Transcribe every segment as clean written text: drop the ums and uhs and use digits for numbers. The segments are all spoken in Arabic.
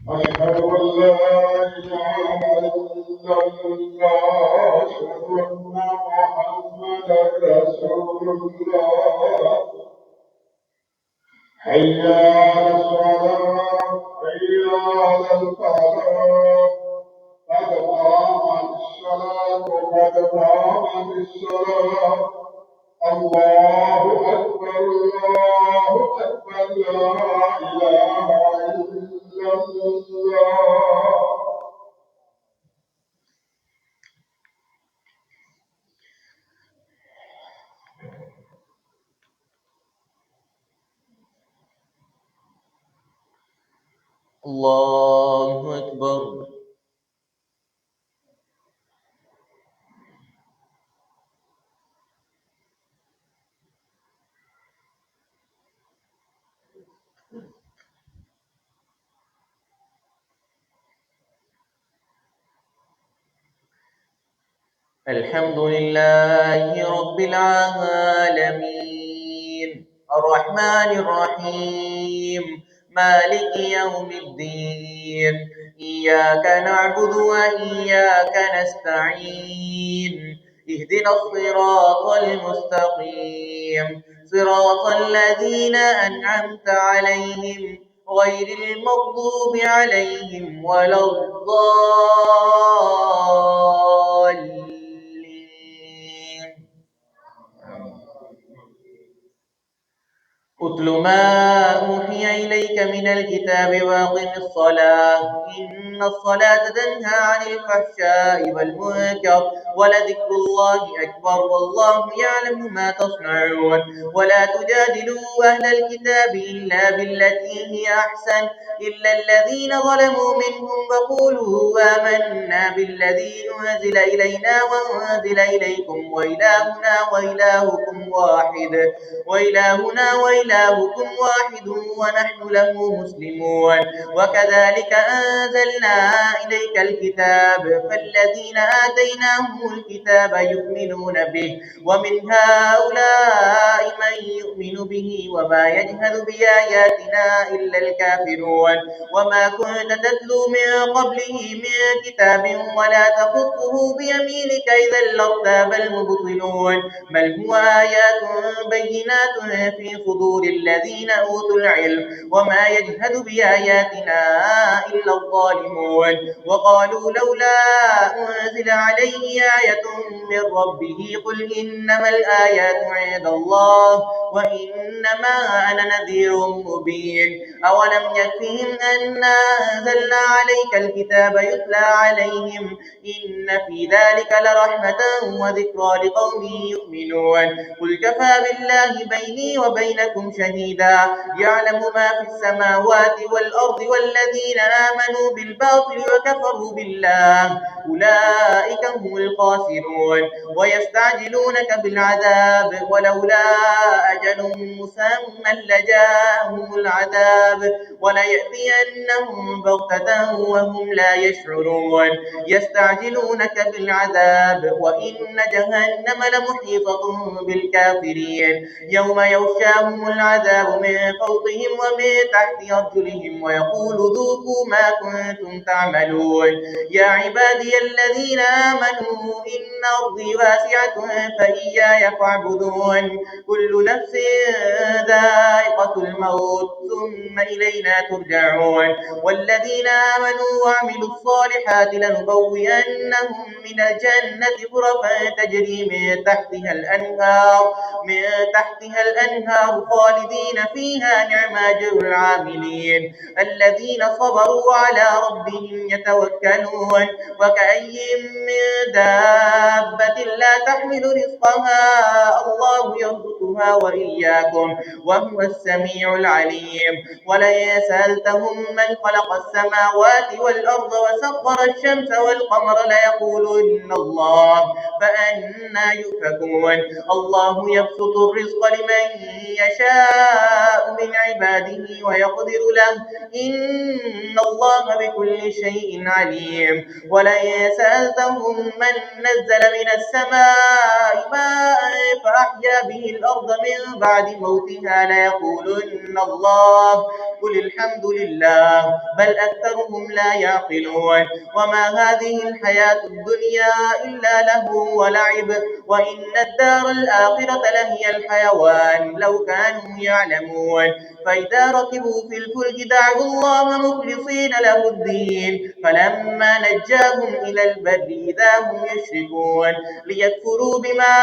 أشهد أن لا إله إلا الله، أشهد أن محمدا رسول الله. حي على الصلاة، حي على الفلاح، قد قامت الصلاة، قد قامت الصلاة. الله أكبر، الله أكبر، لا إله إلا الله. الله أكبر. الحمد لله رب العالمين، الرحمن الرحيم، مالك يوم الدين. إياك نعبد وإياك نستعين. اهدنا الصراط المستقيم، صراط الذين أنعمت عليهم غير المغضوب عليهم ولا الضالين. اتل ما أوحي إليك من الكتاب وأقم الصلاة، إن الصلاة تنهى عن الفحشاء والمنكر، ولذكر الله أكبر، والله يعلم ما تصنعون. ولا تجادلوا أهل الكتاب إلا بالتي هي أحسن، إلا الذين ظلموا منهم، وقولوا آمنا بالذي أنزل إلينا وأنزل إليكم وإلهنا وإلهكم واحد، وإلهكم واحد ونحن له مسلمون. وكذلك أنزلنا إليك الكتاب، فالذين آتيناهم الكتاب يؤمنون به، ومن هؤلاء من يؤمن به، وما يجهد بآياتنا إلا الكافرون. وما كنت تتلو من قبله من كتاب ولا تخطه بيمينك، إذا لارتاب المبطلون. بل هو آيات بينات في صدور الذين أوتوا العلم، وما يجهد بآياتنا إلا الظالمون. وقالوا لولا أنزل عليه آية من ربه، قل إنما الآيات عند الله وإنما أنا نذير مبين. أولم يكفهم أنا أنزلنا عليك الكتاب يتلى عليهم، إن في ذلك لرحمة وذكرى لقوم يؤمنون. قل كفى بالله بيني وبينكم شهيدا، يعلم ما في السماوات والأرض، والذين آمنوا بالباطل وكفروا بالله أولئك هم الخاسرون. ويستعجلونك بالعذاب، ولولا أجل مسمى لجاءهم العذاب، وليأتينهم بغتة وهم لا يشعرون. يستعجلونك بالعذاب، وإن جهنم لمحيطة بالكافرين. يوم يغشاهم العذاب من فوقهم ومن تحت أرجلهم، ويقول ذوقوا ما كنتم تعملون. يا عبادي الذين آمنوا إن أرضي واسعة فإياي فاعبدون. كل نفس ذائقة الموت، ثم إلينا ترجعون. والذين آمنوا وعملوا الصالحات لنبوئنهم من الجنة غرفا تجري من تحتها الأنهار خالدين فيها، نعم أجر العاملين. الذين صبروا على ربهم يتوكلون. وكأي من دابة لا تحمل رزقها الله يرزقها وإياكم، وهو السميع العليم. ولئن سألتهم من خلق السماوات والأرض وسخر الشمس والقمر ليقولن الله، فأنى يؤفكون. الله يبسط الرزق لمن يشاء من عباده ويقدر له، إن الله بكل شيء عليم. ولئن سألتهم من نزل من السماء ماء فأحيا به الأرض من بعد موتها ليقولن الله قل الحمد لله بل أكثرهم لا يعقلون. وما هذه الحياة الدنيا إلا لهو ولعب وإن الدار الآخرة لهي الحيوان لو كانوا يعلمون. فإذا ركبوا في الفلك دعوا الله مخلصين له الدين فلما نجاهم إلى البر إذا هم يشركون ليكفروا بما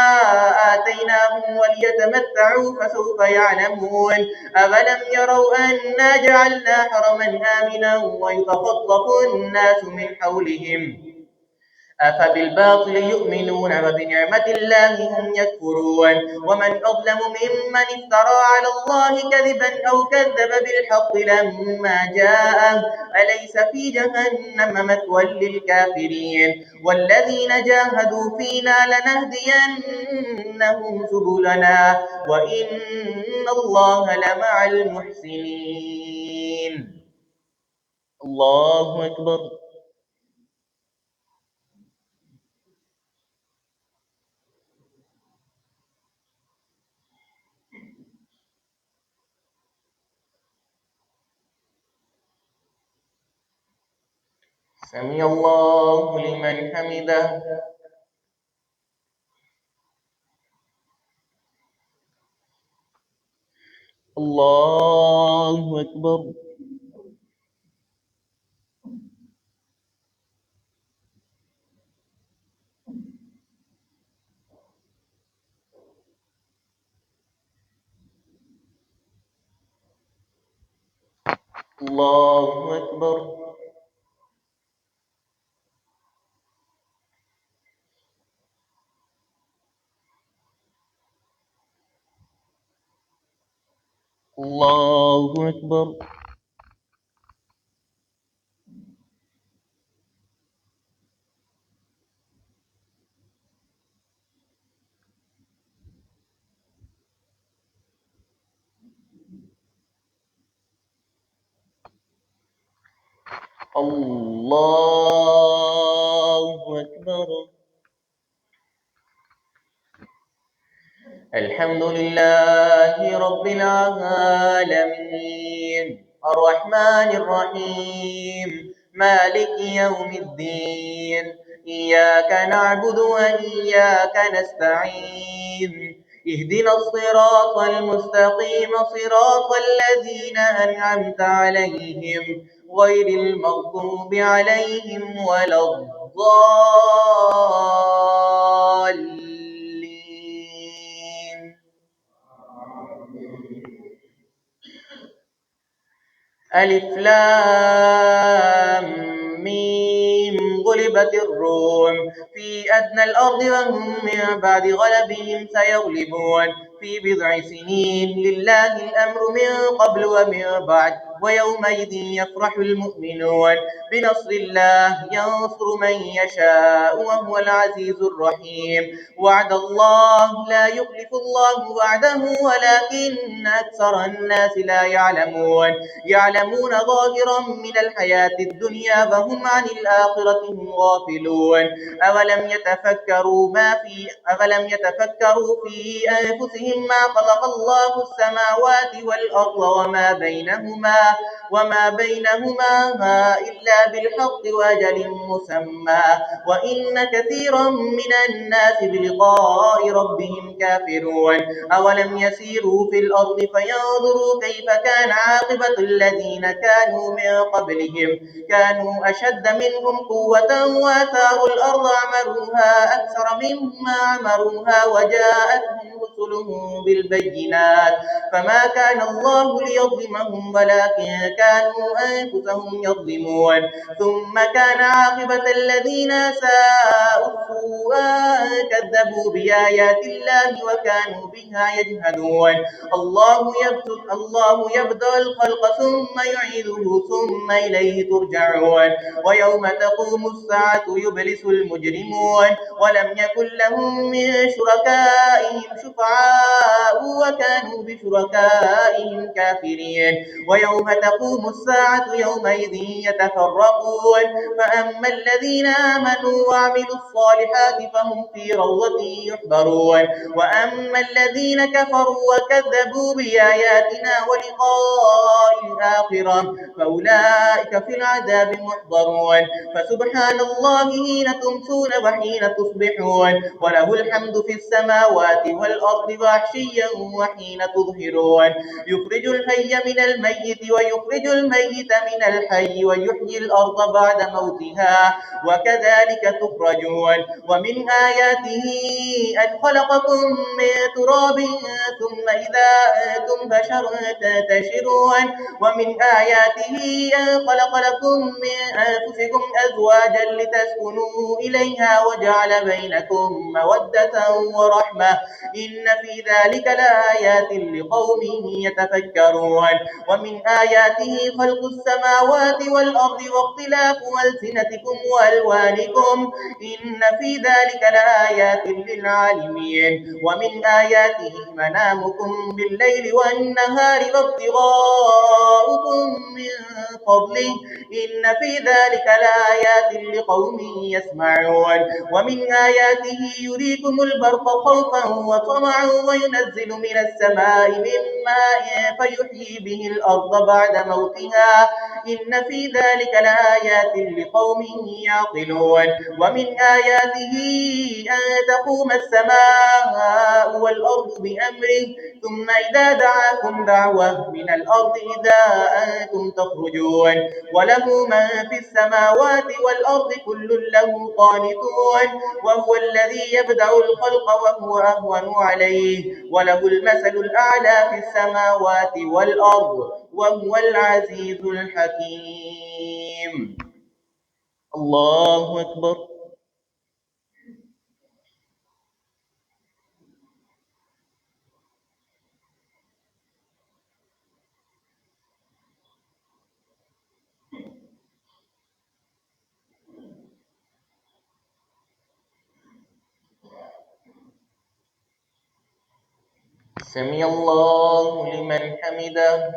آتيناهم وليتمتعوا فسوف يعلمون. أولم يروا أنا جعلنا حرما آمنا ويتخطف الناس من حولهم أفبالباطل يؤمنون وبنعمة الله هم يكفرون. ومن أظلم ممن افترى على الله كذبا أو كذب بالحق لما جاءه أليس في جهنم مثوى للكافرين. والذين جاهدوا فينا لنهدينهم سبلنا وإن الله لمع المحسنين. الله أكبر. سمع الله لمن حمده. الله أكبر. الله أكبر. الله أكبر. الله أكبر. الحمد لله رب العالمين الرحمن الرحيم مالك يوم الدين إياك نعبد وإياك نستعين اهدنا الصراط المستقيم صراط الذين أنعمت عليهم غير المغضوب عليهم ولا الضالين. ألف لام ميم غلبت الروم في أدنى الأرض وهم من بعد غلبهم سيغلبون في بضع سنين لله الأمر من قبل ومن بعد ويومئذ يفرح المؤمنون بنصر الله ينصر من يشاء وهو العزيز الرحيم. وعد الله لا يخلف الله وعده ولكن أكثر الناس لا يعلمون. يعلمون ظاهرا من الحياة الدنيا وهم عن الآخرة هم غافلون. أولم يتفكروا في أنفسهم ما خلق الله السماوات والأرض وما بينهما إلا بالحق وأجل مسمى وإن كثيرا من الناس بلقاء ربهم كافرون. أولم يسيروا في الأرض فينظروا كيف كان عاقبة الذين كانوا من قبلهم كانوا أشد منهم قوة وآثاروا الأرض عمروها أكثر مما عمروها وجاءتهم رسلهم بالبينات فما كان الله ليظلمهم ولكن كانوا أنفسهم يظلمون. ثم كان عاقبة الذين ساءوا السوء كذبوا بآيات الله وكانوا بها يجهدون. الله يبدأ الخلق ثم يعيده ثم إليه ترجعون. ويوم تقوم الساعة يبلس المجرمون ولم يكن لهم من شركائهم شفعاء وكانوا بشركائهم كافرين. ويوم تقوم الساعة يومئذ يتفرقون فأما الذين آمنوا وعملوا الصالحات فهم في روضة يحبرون وأما الذين كفروا وكذبوا بآياتنا ولقاء الآخرة فأولئك في العذاب محضرون فسبحان الله حين تمسون وحين تصبحون وله الحمد في السماوات والأرض وعشيا وحين تظهرون يخرج الحي من الميت ويخرج الميت من الحي ويحيي الأرض بعد موتها وكذلك تخرجون ومن آياته أن خلقكم من تراب ثم إذا أنتم بشر تنتشرون ومن آياته أن خلق لكم من أنفسكم أزواجا لتسكنوا إليها وجعل بينكم مودة ورحمة إن في ذلك لآيات لقوم يتفكرون ومن آياته خلق السماوات والأرض واختلاف ألسنتكم وألوانكم إن في ذلك لآيات للعالمين ومن آياته منامكم بالليل والنهار وابتغاؤكم من فضله إن في ذلك لآيات لقوم يسمعون ومن آياته يريكم البرق خوفا وطمعا وينزل من السماء من ماء فيحيي به الأرض بعد موتها إن في ذلك لآيات لقوم يعقلون ومن آياته أن تقوم السماء والأرض بأمره ثم إذا دعاكم دعوة من الأرض إذا أنتم تخرجون وله من في السماوات والأرض كل له قانتون وهو الذي يبدأ الخلق وهو أهون عليه وله المثل الأعلى في السماوات والأرض وهو العزيز الحكيم الله أكبر سمع الله لمن حمده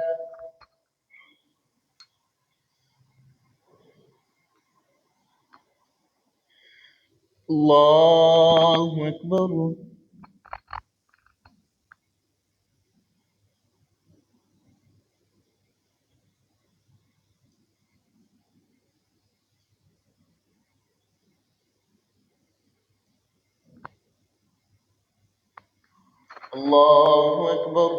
الله أكبر الله أكبر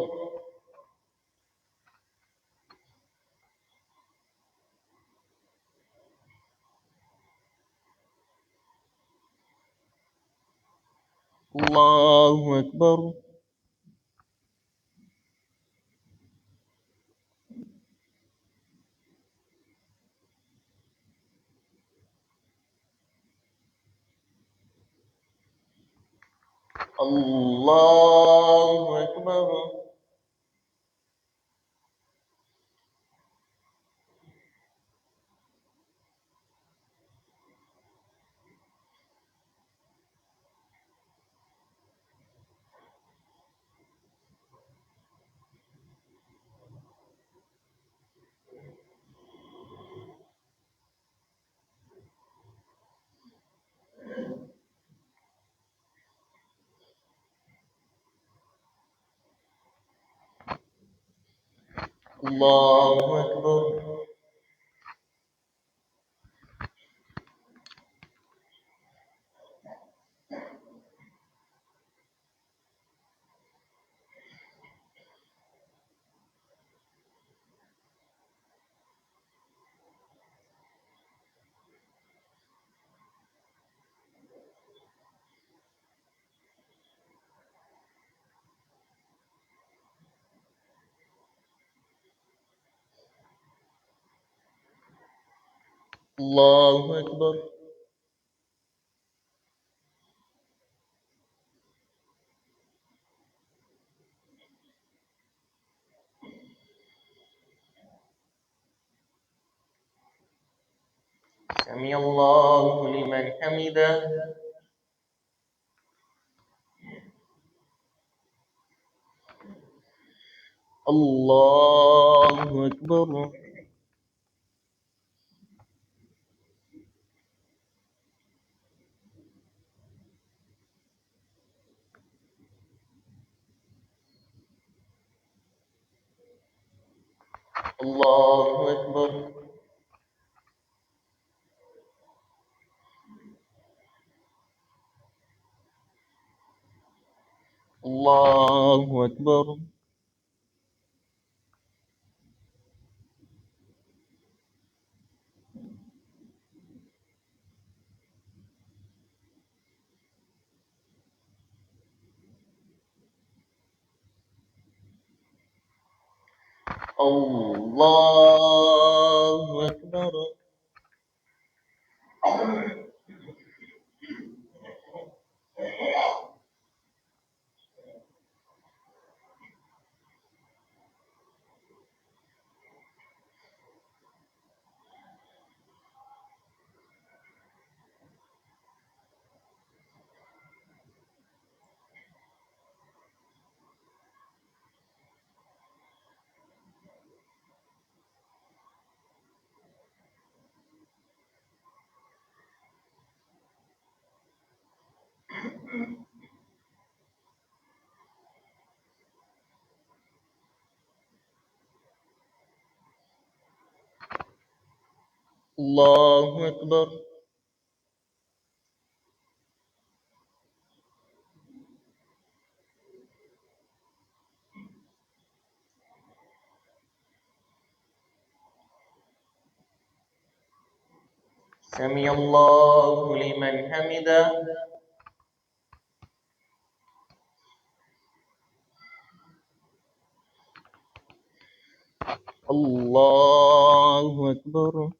الله أكبر الله أكبر الله أكبر الله أكبر سمع الله لمن حمده الله أكبر. الله أكبر. الله أكبر. الله أكبر. الله أكبر. سمع الله لمن حمده. الله أكبر.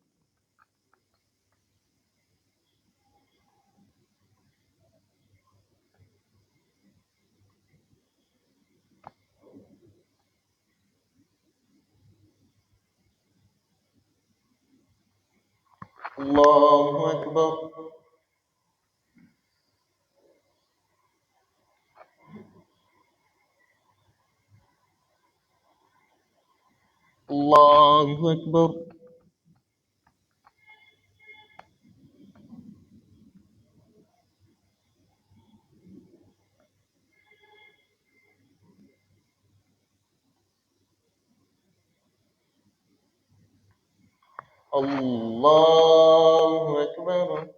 الله أكبر. الله أكبر. الله أكبر.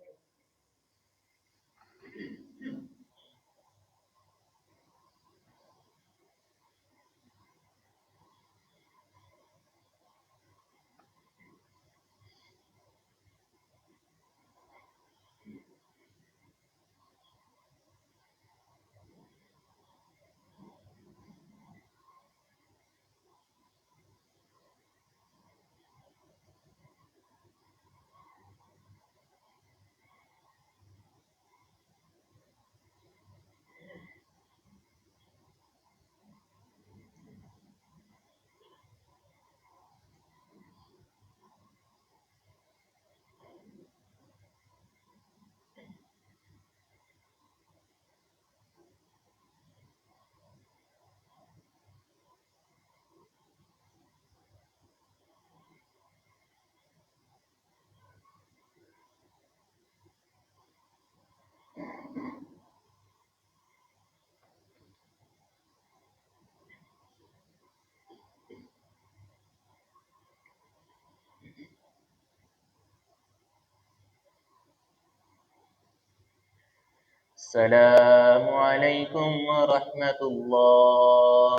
السلام عليكم ورحمة الله.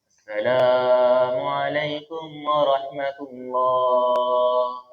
السلام عليكم ورحمة الله.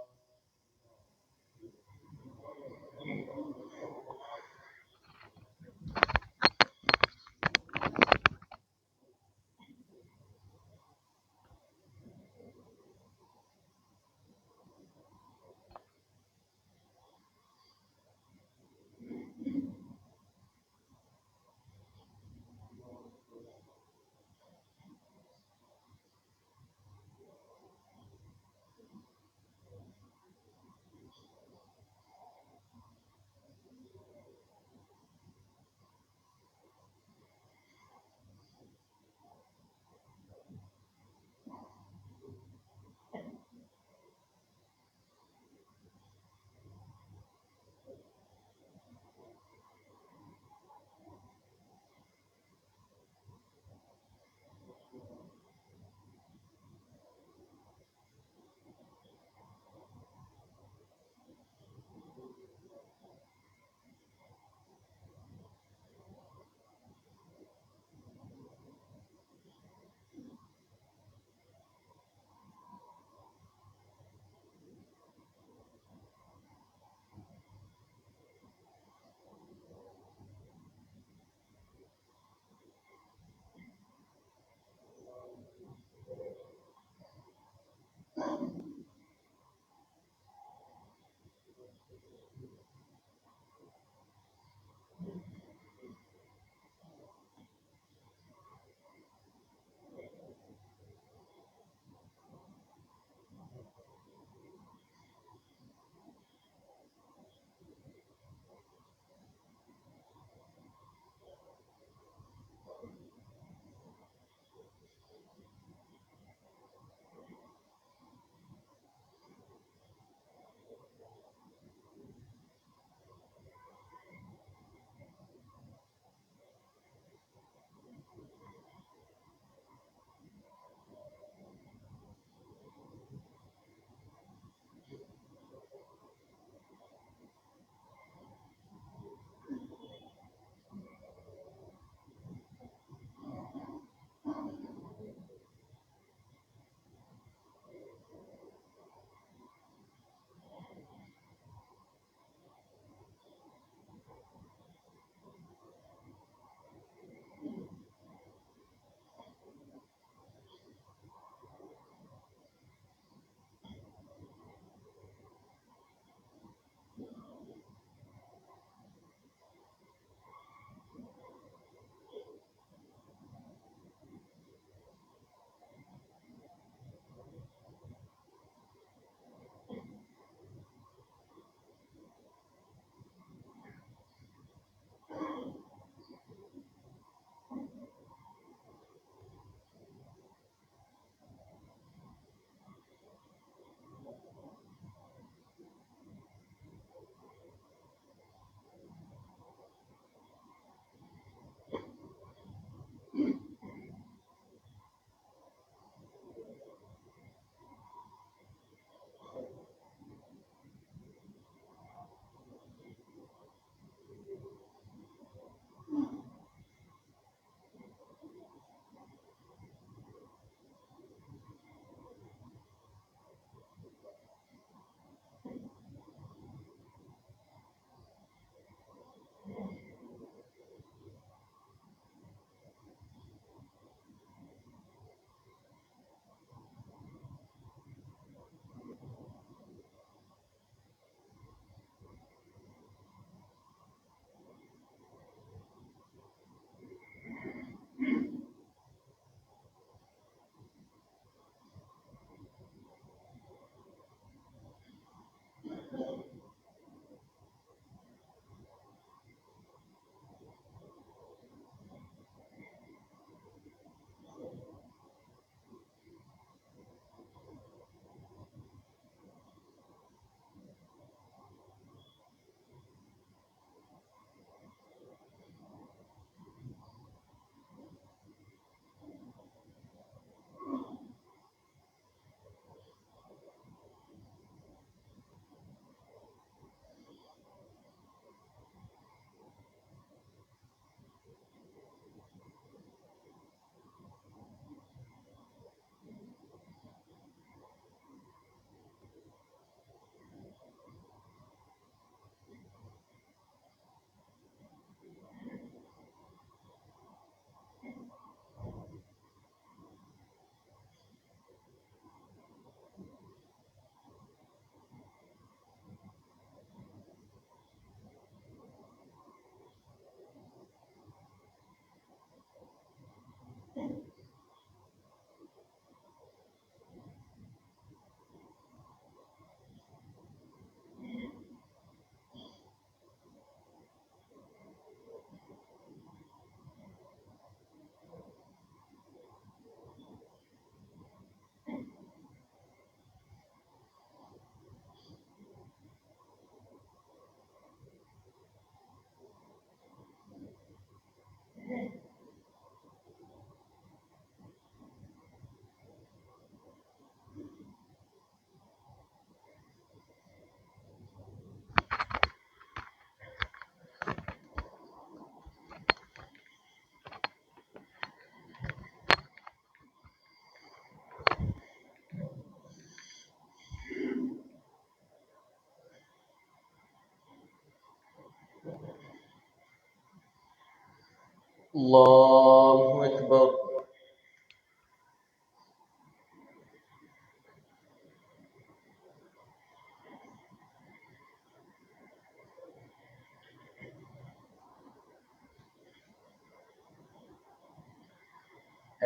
الله أكبر.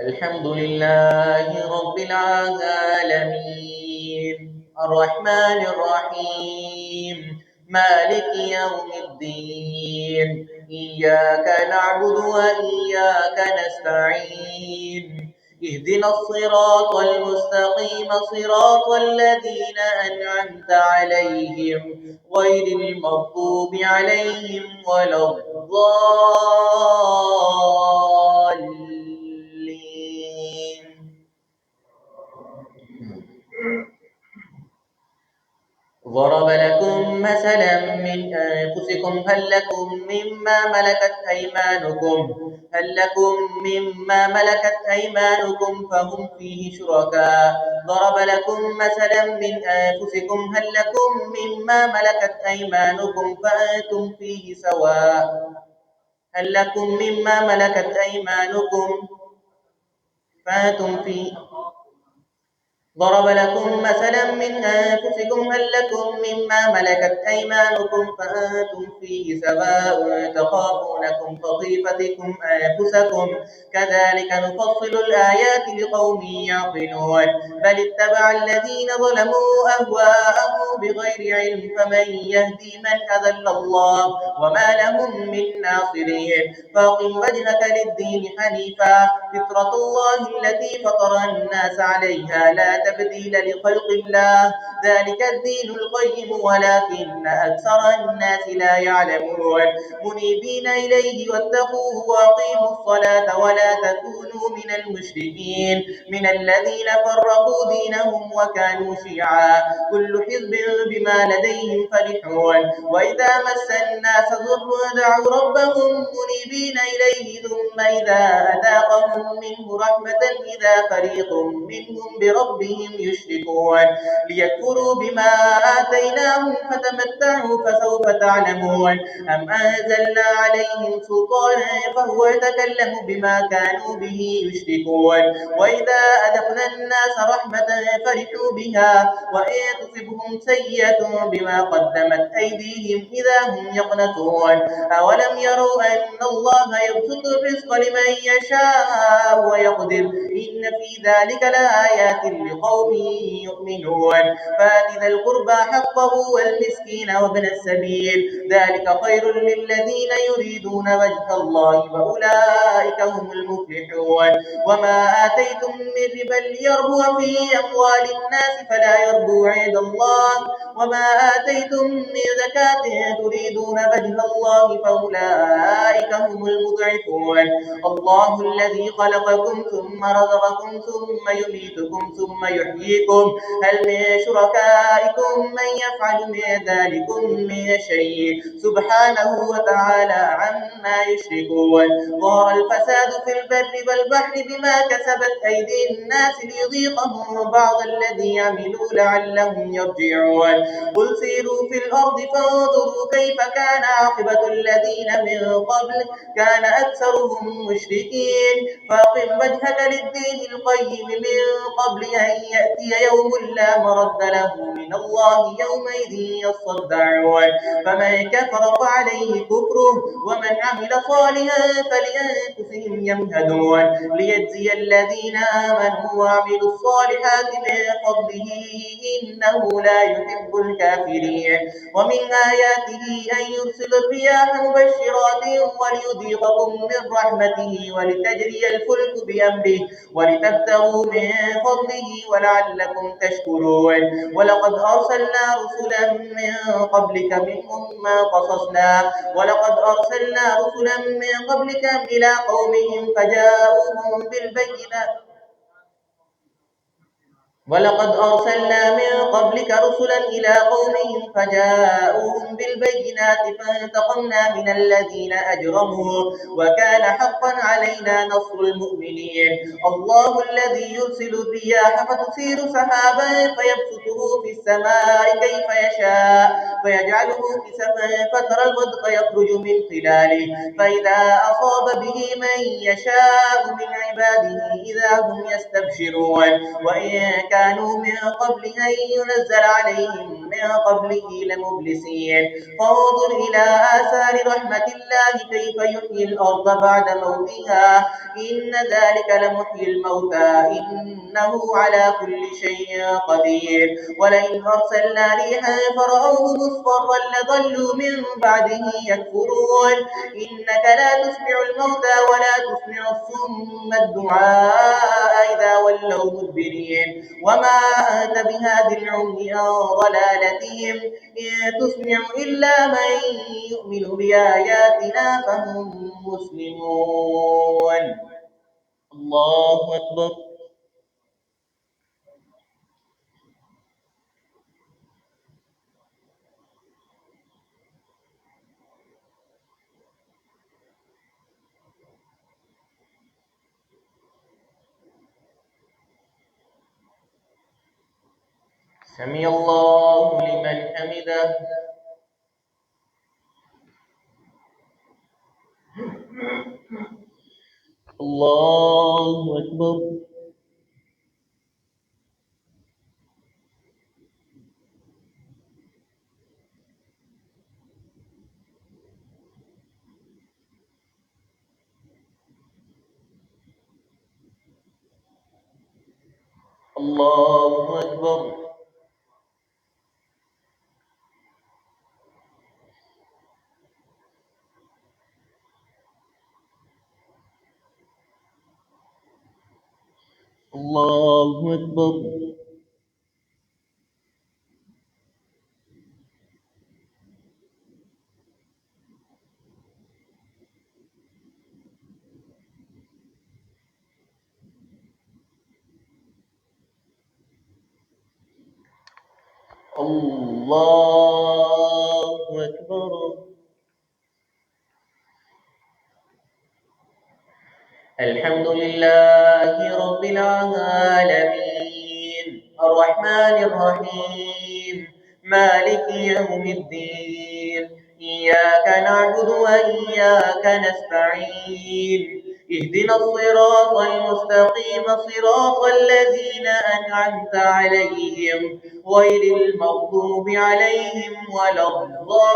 الحمد لله رب العالمين الرحمن الرحيم مالك يوم الدين إياك نعبد وإياك نستعين اهدنا الصراط المستقيم صراط الذين أنعمت عليهم غير المغضوب عليهم ولا الضالين. ضرب لكم مثلا من أنفسكم فهم فيه شركاء. هل لكم مما ملكت أيمانكم فأنتم فيه سواء. هل لكم مما ملكت أيمانكم فأنتم فيه ضرب لكم مثلا من أنفسكم هل لكم مما ملكت أيمانكم فأنتم فيه سواء تخافونكم كخيفتكم أنفسكم كذلك نفصل الآيات لقوم يعقلون بل اتبع الذين ظلموا أهواءهم بغير علم فمن يهدي من أضل الله وما لهم من ناصرين فأقم وجهك للدين حنيفا فطرة الله التي فطر الناس عليها لا تبديل لخلق الله ذلك الدين القيم ولكن أكثر الناس لا يعلمون منيبين إليه واتقوه وأقيموا الصلاة ولا تكونوا من المشركين من الذين فرقوا دينهم وكانوا شيعا كل حزب بما لديهم فرحون وإذا مس الناس ضر دعوا ربهم منيبين إليه ثم إذا أذاقهم منه رحمة إذا فريق منهم بربهم يشركون ليكفروا بما آتيناهم فتمتعوا فسوف تعلمون أم أنزلنا عليهم سلطانا فهو يتكلم بما كانوا به يشركون وإذا أذقنا الناس رحمة فرحوا بها وإن تصبهم سيئة بما قدمت أيديهم إذا هم يقنطون أولم يروا أن الله يبسط الرزق لمن يشاء ويقدر إن في ذلك لآيات لقوم يؤمنون فآت ذا القربى حقه والمسكين وابن السبيل ذلك خير للذين يريدون وجه الله وأولئك هم المفلحون وما آتيتم من ربا ليربو في أموال الناس فلا يربو عند الله وما آتيتم من زكاة تريدون وجه الله فأولئك هم المضعفون الله الذي خلقكم ثم رزقكم ثم يميتكم ثم يحييكم هل من شركائكم من يفعل من ذلكم من شيء سبحانه وتعالى عما يشركون ظهر الفساد في البر والبحر بما كسبت أيدي الناس ليذيقهم بعض الذي عملوا لعلهم يرجعون قل سيروا في الأرض فانظروا كيف كان عاقبة الذين من قبل كان أكثرهم مشركين فأقم وجهك للدين القيم من قبل أن يأتي يوم لا مرد له من الله يومئذ يصدعون فمن كفر فعليه كفره ومن عمل صالحا فلأنفسهم يمهدون ليجزي الذين آمنوا وعملوا الصالحات من فضله إنه لا يحب الكافرين ومن آياته أن يرسل الرياح مبشرات وليذيقكم من رحمته ولتجري الفلك بأمره ولتبتغوا من فضله ولعلكم تشكرون ولقد أرسلنا رسلا من قبلك منهم ما قصصنا إلى قومهم فجاءوهم بالبينات ولقد أرسلنا من قبلك رسلا إلى قومهم فجاءوهم بالبينات فانتقمنا من الذين أجرموا وكان حقا علينا نصر المؤمنين الله الذي يرسل الرياح فتثير سحابا فيبسطه في السماء كيف يشاء فيجعله كسفا فترى الودق يخرج من خلاله فإذا أصاب به من يشاء من عباده إذا هم يستبشرون وإن كانوا من قبل أن ينزل عليهم من من قبله لمبلسين فانظر إلى آثار رحمة الله كيف يحيي الأرض بعد موتها إن ذلك لمحيي الموتى إنه على كل شيء قدير ولئن أرسلنا ريحا فرأوه مصفرا لظلوا من بعده يكفرون إنك لا تسمع الموتى ولا تسمع الصم الدعاء إذا ولوا مدبرين وما أنت بهاد العمي عن ضلالتهم إن تسمع إلا من يؤمن بآياتنا فهم مسلمون الله أكبر سمع الله لمن حمده الله أكبر الله أكبر الله أكبر الله أكبر الحمد لله رب العالمين الرحمن الرحيم مالك يوم الدين إياك نعبد وإياك نستعين اهدنا الصراط المستقيم صراط الذين أنعمت عليهم غير المغضوب عليهم ولا الضالين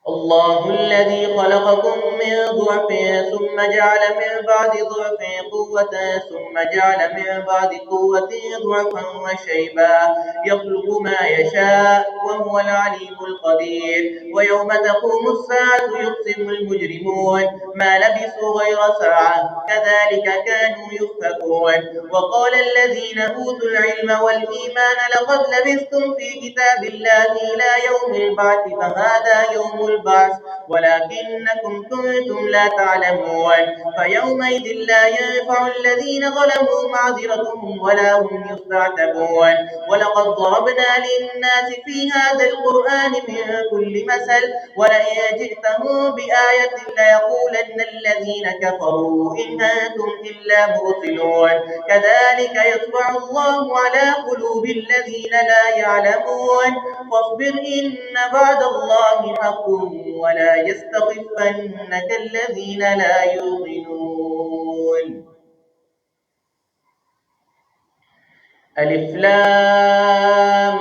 الله الذي خلقكم من ضعف ثم جعل من بعد ضعف قوة ثم جعل من بعد قوة ضعفا وشيبا يخلق ما يشاء وهو العليم القدير ويوم تقوم الساعة يقسم المجرمون ما لبثوا غير ساعة كذلك كانوا يؤفكون وقال الذين أوتوا العلم والإيمان لقد لبثتم في كتاب الله إلى يوم البعث فهذا يوم البعث ولكنكم كنتم لا تعلمون فيومئذ لا ينفع الذين ظلموا معذرتهم ولا هم يستعتبون ولقد ضربنا للناس في هذا القرآن من كل مثل ولئن جئتهم بآية ليقولن الذين كفروا إن أنتم إلا مرسلون كذلك يطبع الله على قلوب الذين لا يعلمون فاصبر إن بعد الله حق ولا يستخفنك الذين لا يوقنون ألف لام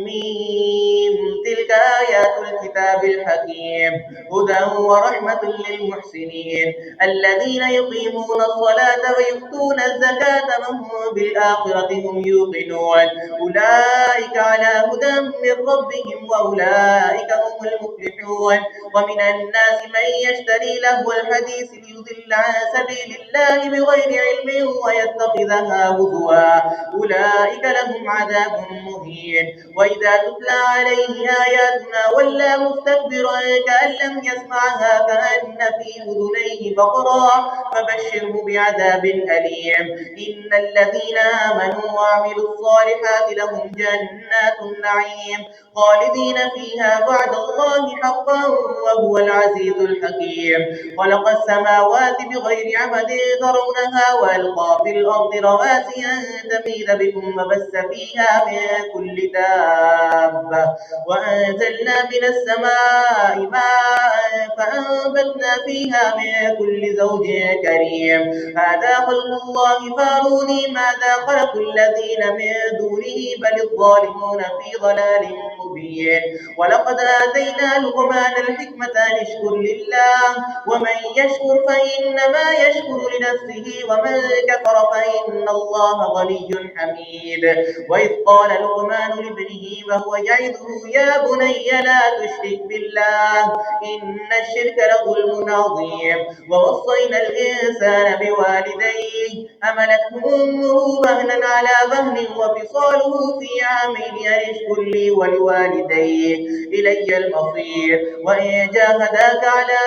ميم تلك آيات الكتاب الحكيم هدى ورحمة للمحسنين الذين يقيمون الصلاة ويؤتون الزكاة وهم بالآخرة هم يوقنون أولئك على هدى من ربهم وأولئك هم المفلحون ومن الناس من يشتري لهو الحديث ليضل عن سبيل الله بغير علم ويتخذها هزوا أولئك لهم عذاب مهين وإذا تتلى عليه آياتنا ولى مستكبرا كأن لم يسمعها كأن في أذنيه وقرا فبشره بعذاب أليم إن الذين آمنوا وعملوا الصالحات لهم جنات النعيم خالدين فيها بعد الله حقا وهو العزيز الحكيم خلق السماوات بغير عمد ترونها وألقى في الأرض رواسي أن تميد بكم وبث فيها من كل دابة وأنزلنا من السماء السماء ماء فأنبتنا فيها من كل زوج كريم هذا خلق الله فاروني ماذا خلق الذين من دونه بل الظالمون في ضلال مبين ولقد آتينا لقمان الحكمة أن اشكر لله ومن يشكر فإنما يشكر لنفسه ومن كفر فإن الله غني حميد وإذ قال لقمان لابنه وهو يعظه يا بني لا تشرك بالله إن الشرك لظلم عظيم ووصينا الإنسان بوالديه حملته أمه وهنا على وهن وفصاله في عامين أن اشكر لي ولوالديه إلي المصير وإن جاهداك على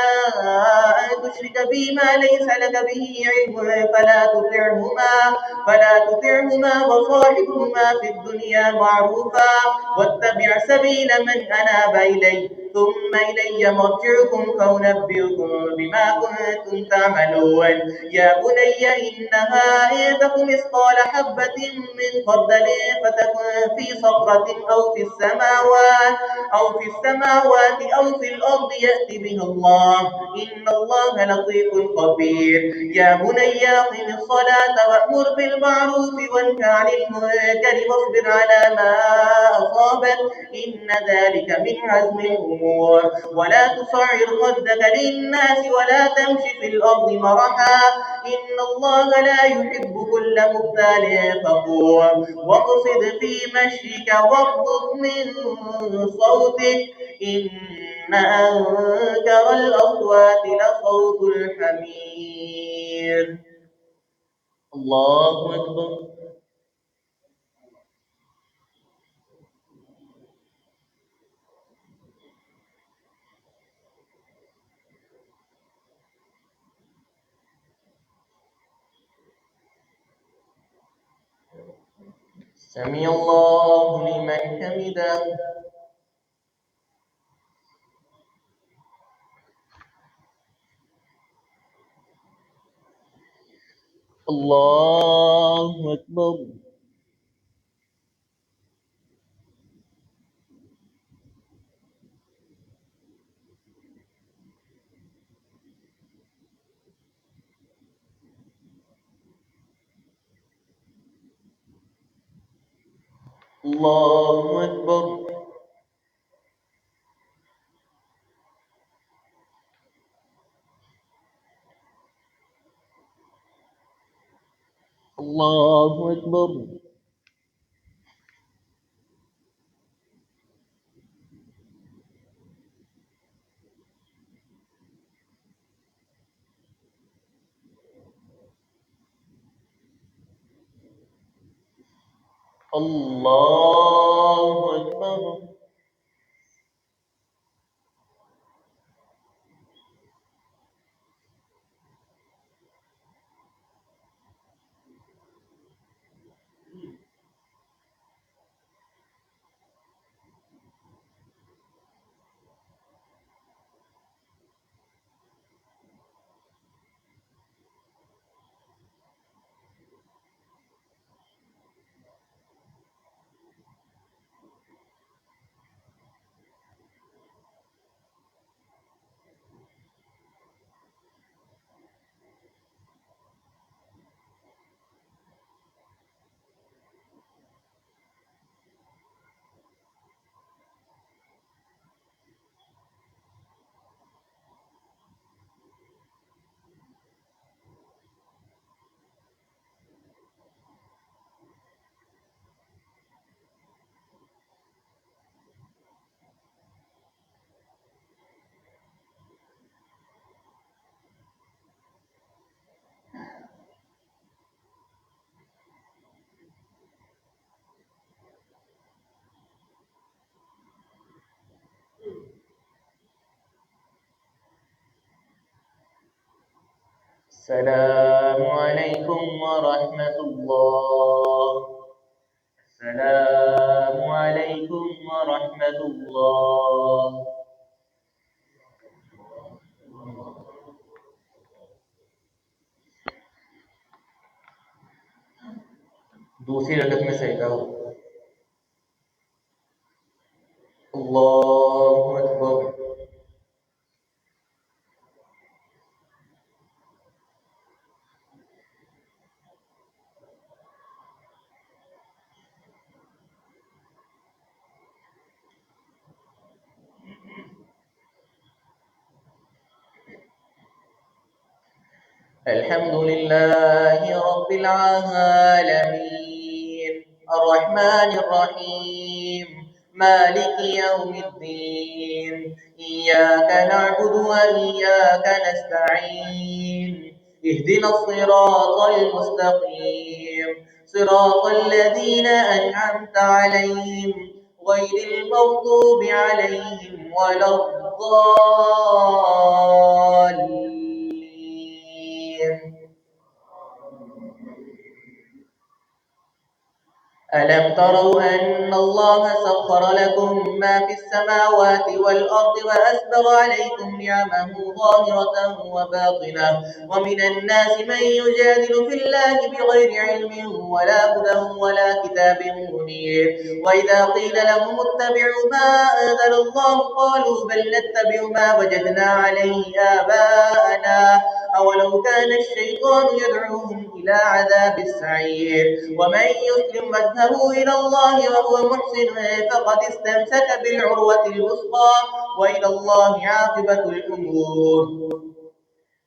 أن تشرك بي ما ليس لك به علم فلا تطعهما وصاحبهما في الدنيا معروفا واتبع سبيل من أناب إلي ثم إلي مرجعكم فأنبئكم بما كنتم تعملون يا بني إنها إن تك مثقال حبة من خردل فتكن في صخرة أو في السماوات أو في الأرض يأت بها الله إن الله لطيف خبير يا بني أقم الصلاة وأمر بالمعروف وانه عن المنكر واصبر على ما أصابك إن ذلك من عزم الأمور ولا تصعر خدك للناس ولا تمش في الأرض مرحا إن الله لا يحب كل مختال فخور واقصد في مشيك واغضض من صوتك إن أنكر الأصوات لصوت الحمير الله أكبر سمع الله لمن حمده الله أكبر الله أكبر الله أكبر الله أكبر السلام عليكم ورحمة الله السلام عليكم ورحمة الله दूसरी रकत में सजदा हो अल्लाहु अकबर الحمد لله رب العالمين الرحمن الرحيم مالك يوم الدين إياك نعبد وإياك نستعين اهدنا الصراط المستقيم صراط الذين أنعمت عليهم غير المغضوب عليهم ولا الضالين. ألم تروا أن الله سخر لكم ما في السماوات والأرض وأسبغ عليكم نعمه ظاهرة وباطنة ومن الناس من يجادل في الله بغير علم ولا هدى ولا كتاب منير وإذا قيل لهم اتبعوا ما أنزل الله قالوا بل نتبع ما وجدنا عليه آباءنا أولو كان الشيطان يدعوهم إلى عذاب السعير ومن يسلم وجهه إلى الله وهو محسن فقد استمسك بالعروة الوثقى وإلى الله عاقبة الأمور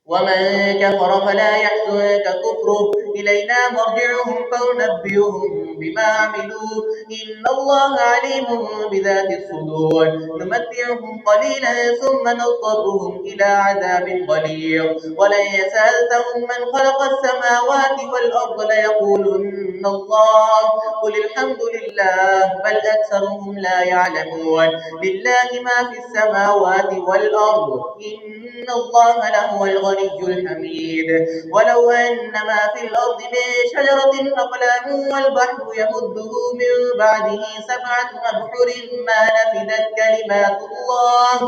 ومن كفر فلا يحزنك كفره إلينا مرجعهم فننبئهم بما عملوا إن الله عليم بذات الصدور نمتعهم قليلا ثم نضطرهم إلى عذاب غليظ ولئن سألتهم من خلق السماوات والأرض ليقولن الله قل الحمد لله بل أكثرهم لا يعلمون لله ما في السماوات والأرض إن الله لهو الغني الحميد ولو أن ما في الأرض من شجرة أقلام والبحر يمده من بعده سبعة أبحر ما نفدت كلمات الله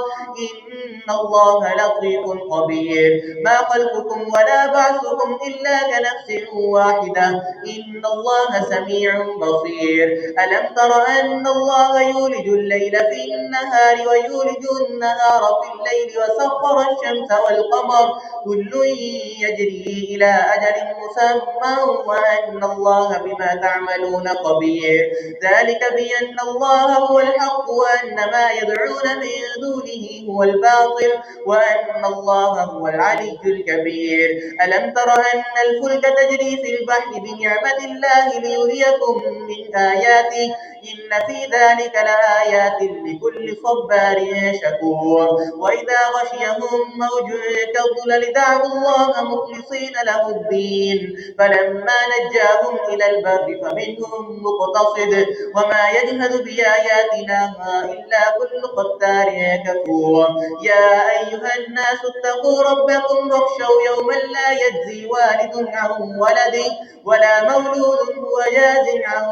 إن الله لطيف خبير ما خلقكم ولا بعثكم إلا كنفس واحدة إن الله سميع بصير ألم تر أن الله يولج الليل في النهار ويولج النهار في الليل وسخر الشمس والقمر كل يجري إلى أجل مسمى وأن الله بما تعملون خبير ذلك بأن الله هو الحق وأن ما يدعون من دونه هو الباطل وأن الله هو العلي الكبير ألم تر أن الفلك تجري في البحر بنعمة الله ليريكم من آياته إن في ذلك لآيات لكل صبار شكور وإذا غشيهم موج كالظلل دعوا الله مخلصين له الدين فلما نجاهم إلى البر فمنهم مقتصد وما يجهد بآياتنا إلا كل ختار كفور يا أيها الناس اتقوا ربكم واخشوا يوما لا يجزي والد عن ولده ولا مولود هو جاز عن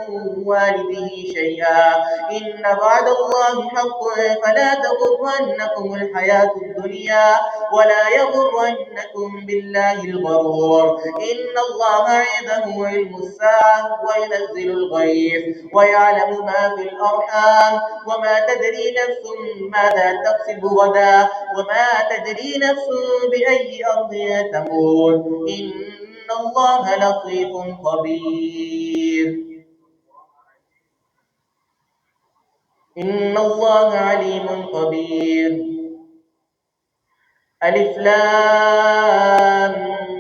والده شيئا إن وعد الله حق فلا تغرنكم الحياة الدنيا ولا يغرنكم بالله الغرور إن الله عنده علم الساعة وينزل الغيث ويعلم ما في الأرحام وما تدري نفس ماذا تكسب غدا وما تدري نفس بأي أرض تموت إن الله لطيف خبير إن الله عليم خبير ألف لام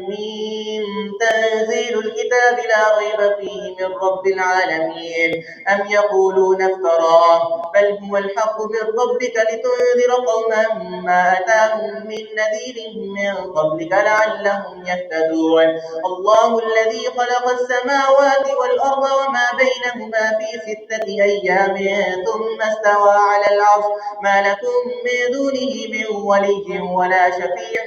ميم تنزيل الكتاب لا ريب فيه من رب العالمين أم يقولون افتراه بل هو الحق من ربك لتنذر قوما ما أتاهم من نذير من قبلك لعلهم يهتدون الله الذي خلق السماوات والأرض وما بينهما في 6 أيام ثم استوى على العرش ما لكم من دونه من ولي ولا شفيع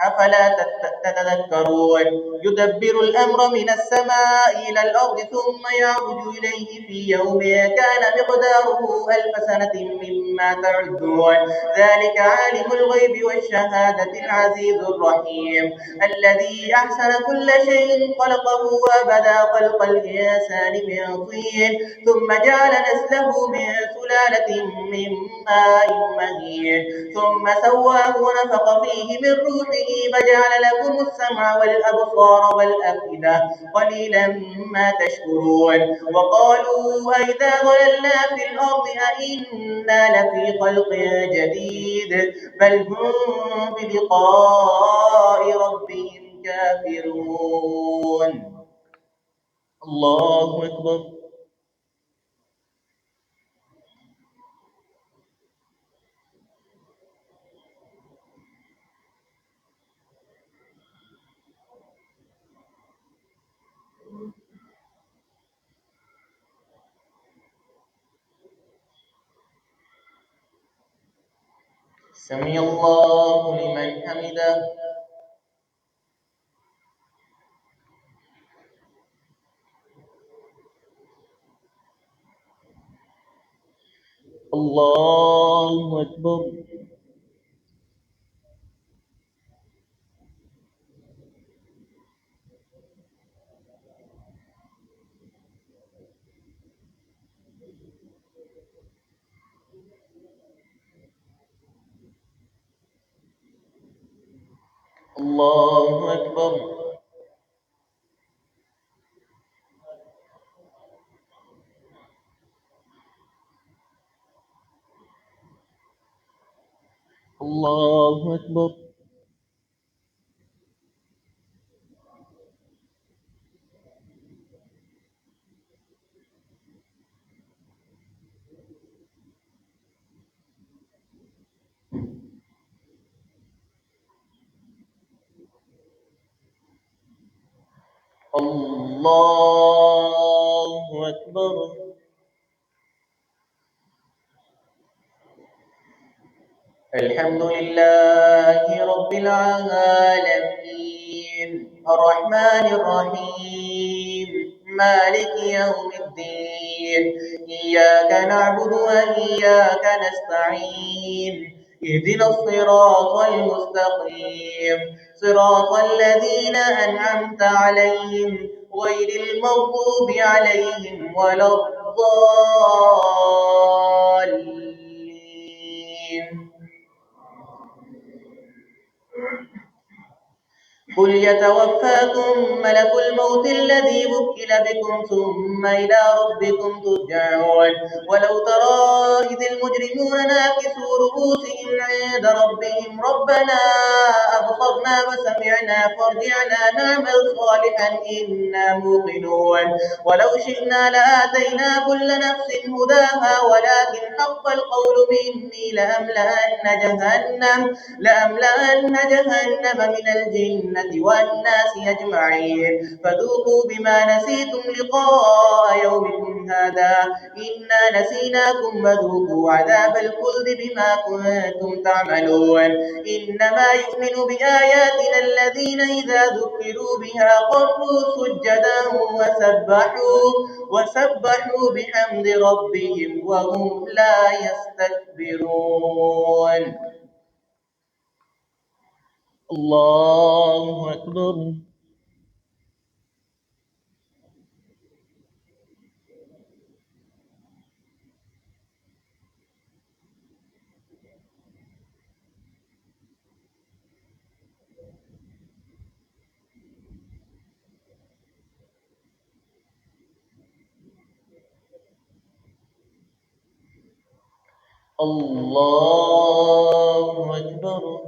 أفلا تتذكرون يدبر الأمر من السماء إلى الأرض ثم يعرج إليه في يوم كان مقداره 1000 سنة مما تعدون ذلك عالم الغيب والشهادة العزيز الرحيم الذي أحسن كل شيء خلقه وبدأ خلق الإنسان من طين ثم جعل نسله من سلالة من ماء مهين ثم سواه ونفخ فيه من روحه فجعل لكم السمع والأبصار والأفئدة قليلا ما تشكرون وقالوا أئذا ضللنا في الأرض أئنا لفي خلق جديد بل هم بلقاء ربهم كافرون. الله أكبر. سمع الله لمن حمده. الله أكبر. الله أكبر. الله أكبر. الله أكبر. الحمد لله رب العالمين الرحمن الرحيم مالك يوم الدين إياك نعبد وإياك نستعين اهدنا الصراط المستقيم صراط الذين أنعمت عليهم غير المغضوب عليهم ولا الضالين. قل يتوفاكم ملك الموت الذي وكل بكم ثم إلى ربكم ترجعون ولو ترى إذ المجرمون ناكسوا رؤوسهم عند ربهم ربنا أبصرنا وسمعنا فارجعنا نعمل صالحا إنا موقنون ولو شئنا لآتينا كل نفس هداها ولكن حق القول مني لأملأن جهنم من الجنة والناس أجمعين فذوقوا بما نسيتم لقاء يومكم هذا إنا نسيناكم وذوقوا عذاب الخلد بما كنتم تعملون إنما يؤمن بآياتنا الذين إذا ذكروا بها خروا سجدا وسبحوا بحمد ربهم وهم لا يستكبرون. الله أكبر. الله أكبر.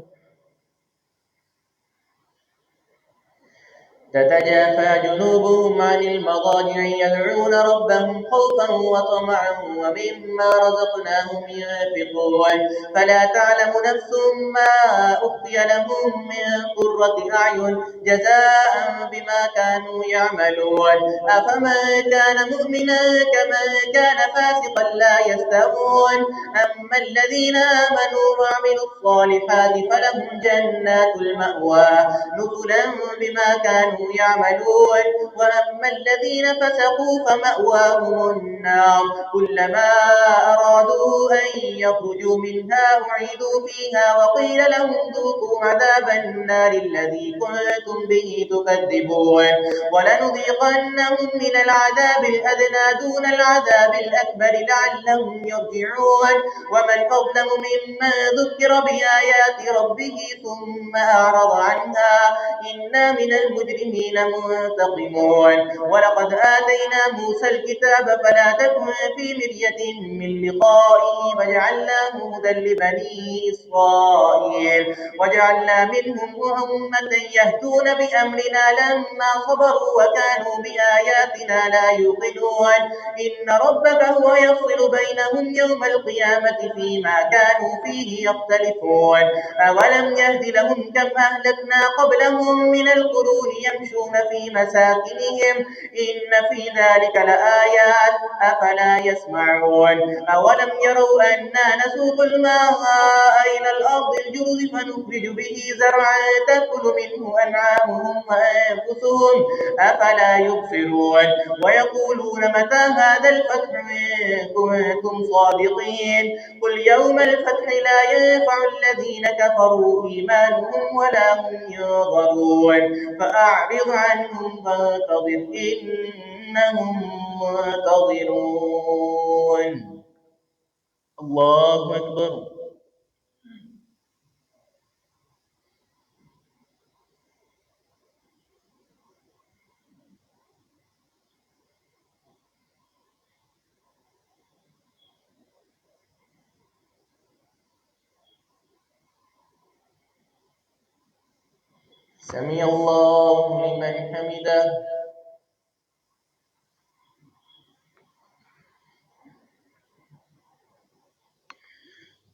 تتجافى جنوبهم عن المضاجع يدعون ربهم خوفا وطمعا ومما رزقناهم ينفقون فلا تعلم نفس ما أخفي لهم من قرة أعين جزاء بما كانوا يعملون أفمن كان مؤمنا كمن كان فاسقا لا يستوون أما الذين آمنوا وعملوا الصالحات فلهم جنات المأوى نزلا بما كانوا كانوا يعملون. وأما الذين فسقوا فمأواهم النار كلما أرادوا أن يخرجوا منها أعيدوا فيها وقيل لهم ذوقوا عذاب النار الذي كنتم به تكذبون. ولنذيقنهم من العذاب الأدنى دون العذاب الأكبر لعلهم يرجعون. ومن أظلم ممن ذكر بآيات ربه ثم أعرض عنها إنا من المجرمين منتقمون. ولقد آتينا موسى الكتاب فلا تكن في مرية من لقائه وجعلناه هدى لبني إسرائيل وجعلنا منهم أمة يهدون بأمرنا لما صبروا وكانوا بآياتنا لا يوقنون. إن ربك هو يفصل بينهم يوم القيامة فيما كانوا فيه يختلفون. أولم يهد لهم كم أهلكنا قبلهم من القرون يمشون في مساكنهم إن في ذلك لآيات أفلا يسمعون. أولم يروا أنا نسوق الماء إلى الأرض الجرز فنخرج به زرعا تأكل منه أنعامهم وأنفسهم أفلا يبصرون. ويقولون متى هذا الفتح إن كنتم صادقين قل يوم الفتح لا ينفع الذين كفروا إيمانهم ولا هم ينظرون. فأعرض عنهم وانتظر إنهم منتظرون. الله أكبر. سمع الله لمن حمده.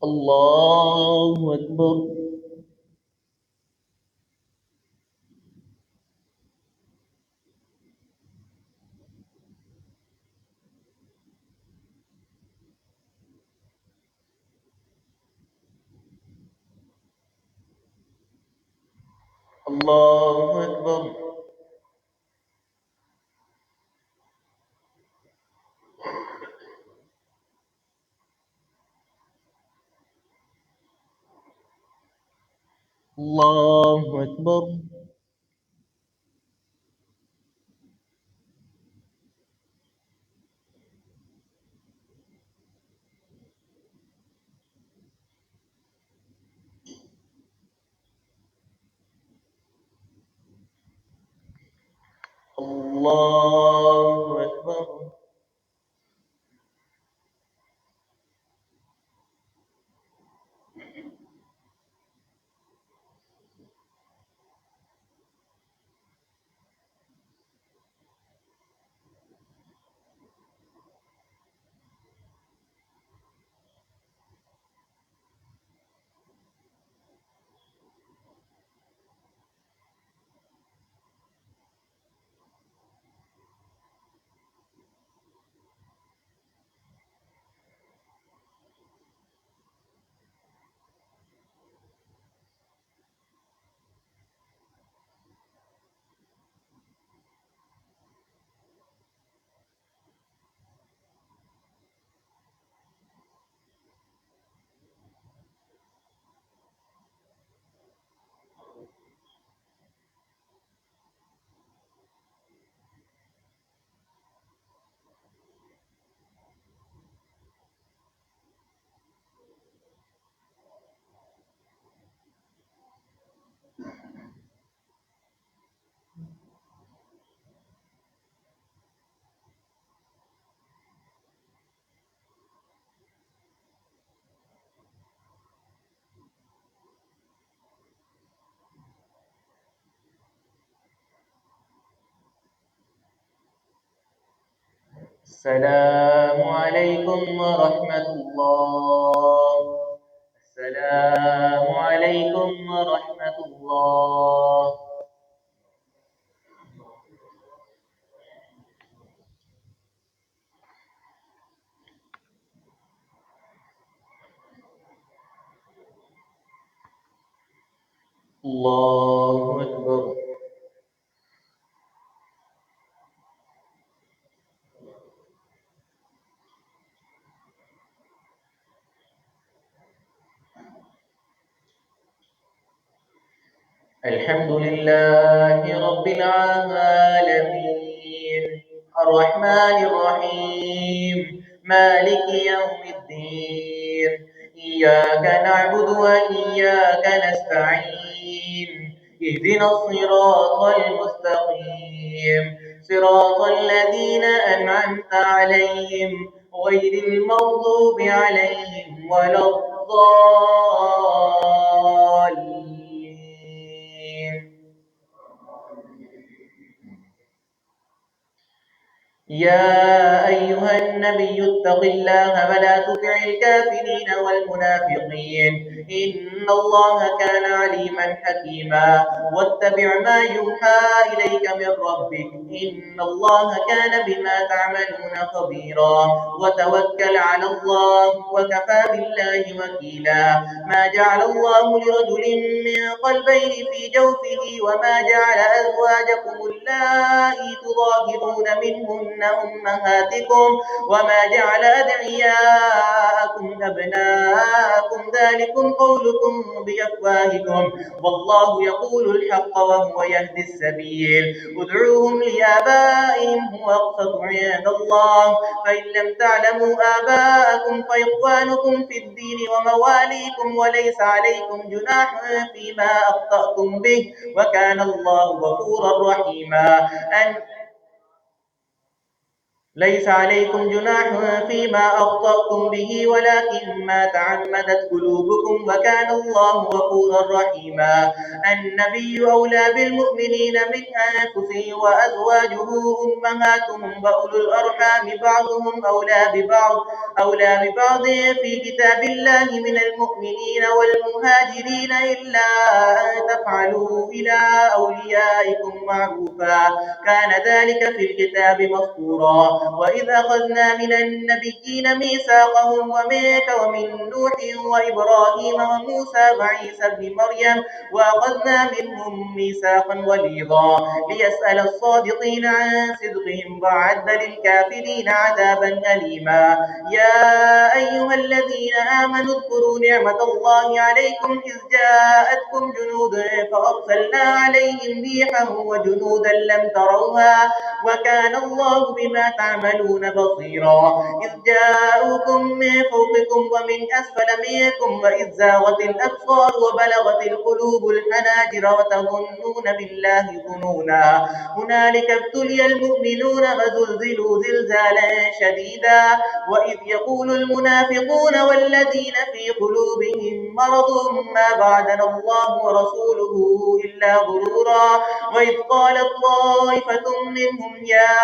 الله أكبر. الله أكبر. الله أكبر. الله أكبر. السلام عليكم ورحمة الله. السلام عليكم ورحمة الله. الله أكبر. الحمد لله رب العالمين الرحمن الرحيم مالك يوم الدين إياك نعبد وإياك نستعين اهدنا الصراط المستقيم صراط الذين أنعمت عليهم غير المغضوب عليهم ولا الضالين. يا أيها النبي اتق الله ولا تطع الكافرين والمنافقين إن الله كان عليما حكيما واتبع ما يوحى إليك من ربك إن الله كان بما تعملون خبيرا وتوكل على الله وكفى بالله وكيلا ما جعل الله لرجل من قلبين في جوفه وما جعل أزواجكم اللائي تظاهرون منهن أمهاتكم وما جعل أدعياءكم أبناءكم ذلكم قولكم بأفواهكم والله يقول الحق وهو يهدي السبيل ادعوهم لآبائهم هو أقسط عند الله فإن لم تعلموا آباءكم فإخوانكم في الدين ومواليكم وليس عليكم جناح فيما أخطأتم به وكان الله غفورا رحيما ليس عليكم جناح فيما أخطأتم به ولكن ما تعمدت قلوبكم وكان الله غفورا رحيما النبي أولى بالمؤمنين من أنفسهم وأزواجه أمهاتهم وأولو الأرحام بعضهم أولى ببعض في كتاب الله من المؤمنين والمهاجرين إلا أن تفعلوا إلى أوليائكم معروفا كان ذلك في الكتاب مسطورا وإذ أخذنا من النبيين ميثاقهم ومنك ومن نوح وإبراهيم وموسى وعيسى ابن مريم وأخذنا منهم ميثاقا غليظا ليسأل الصادقين عن صدقهم وأعد للكافرين عذابا أليما يا أيها الذين آمنوا اذكروا نعمة الله عليكم إذ جاءتكم جنود فأرسلنا عليهم ريحا وجنودا لم تروها وكان الله بما تعملون بصيرا إذ جاءوكم من فوقكم ومن أسفل منكم وإذ زاغت الأبصار وبلغت القلوب الحناجر وتظنون بالله ظنونا هنالك ابتلي المؤمنون وزلزلوا زلزالا شديدا وإذ يقول المنافقون والذين في قلوبهم مرض ما بعدنا الله ورسوله إلا غرورا وإذ قالت طائفة منهم يا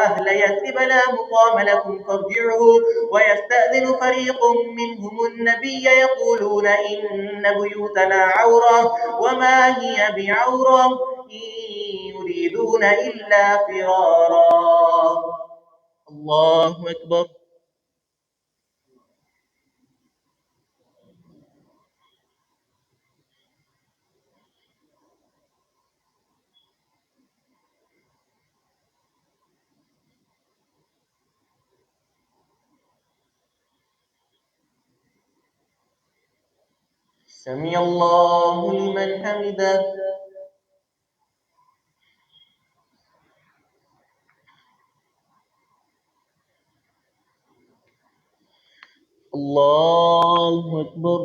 أهل يثرب لا مقام لكم فارجعوا ويستأذن فريق منهم النبي يقولون إن بيوتنا عورة وما هي بعورة إن يريدون إلا فرارا. الله أكبر. سمع الله لمن حمده. الله أكبر.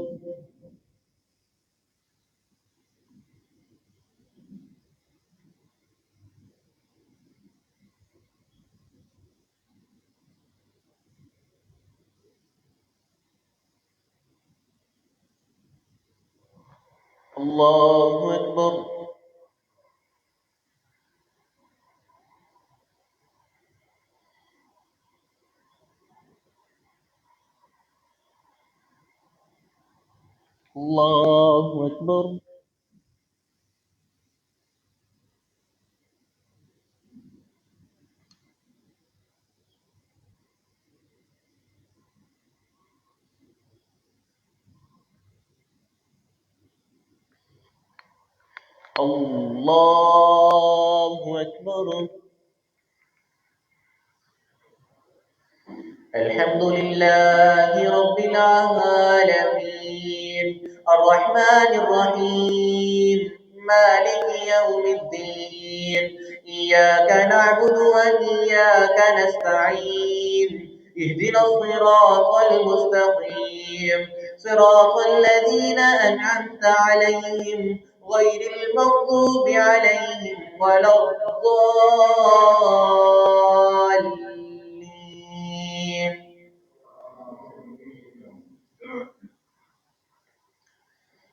الله أكبر. الله أكبر. الله أكبر. الحمد لله رب العالمين الرحمن الرحيم مالك يوم الدين إياك نعبد وإياك نستعين اهدنا الصراط المستقيم صراط الذين أنعمت عليهم غير المغضوب عليهم ولا الضالين.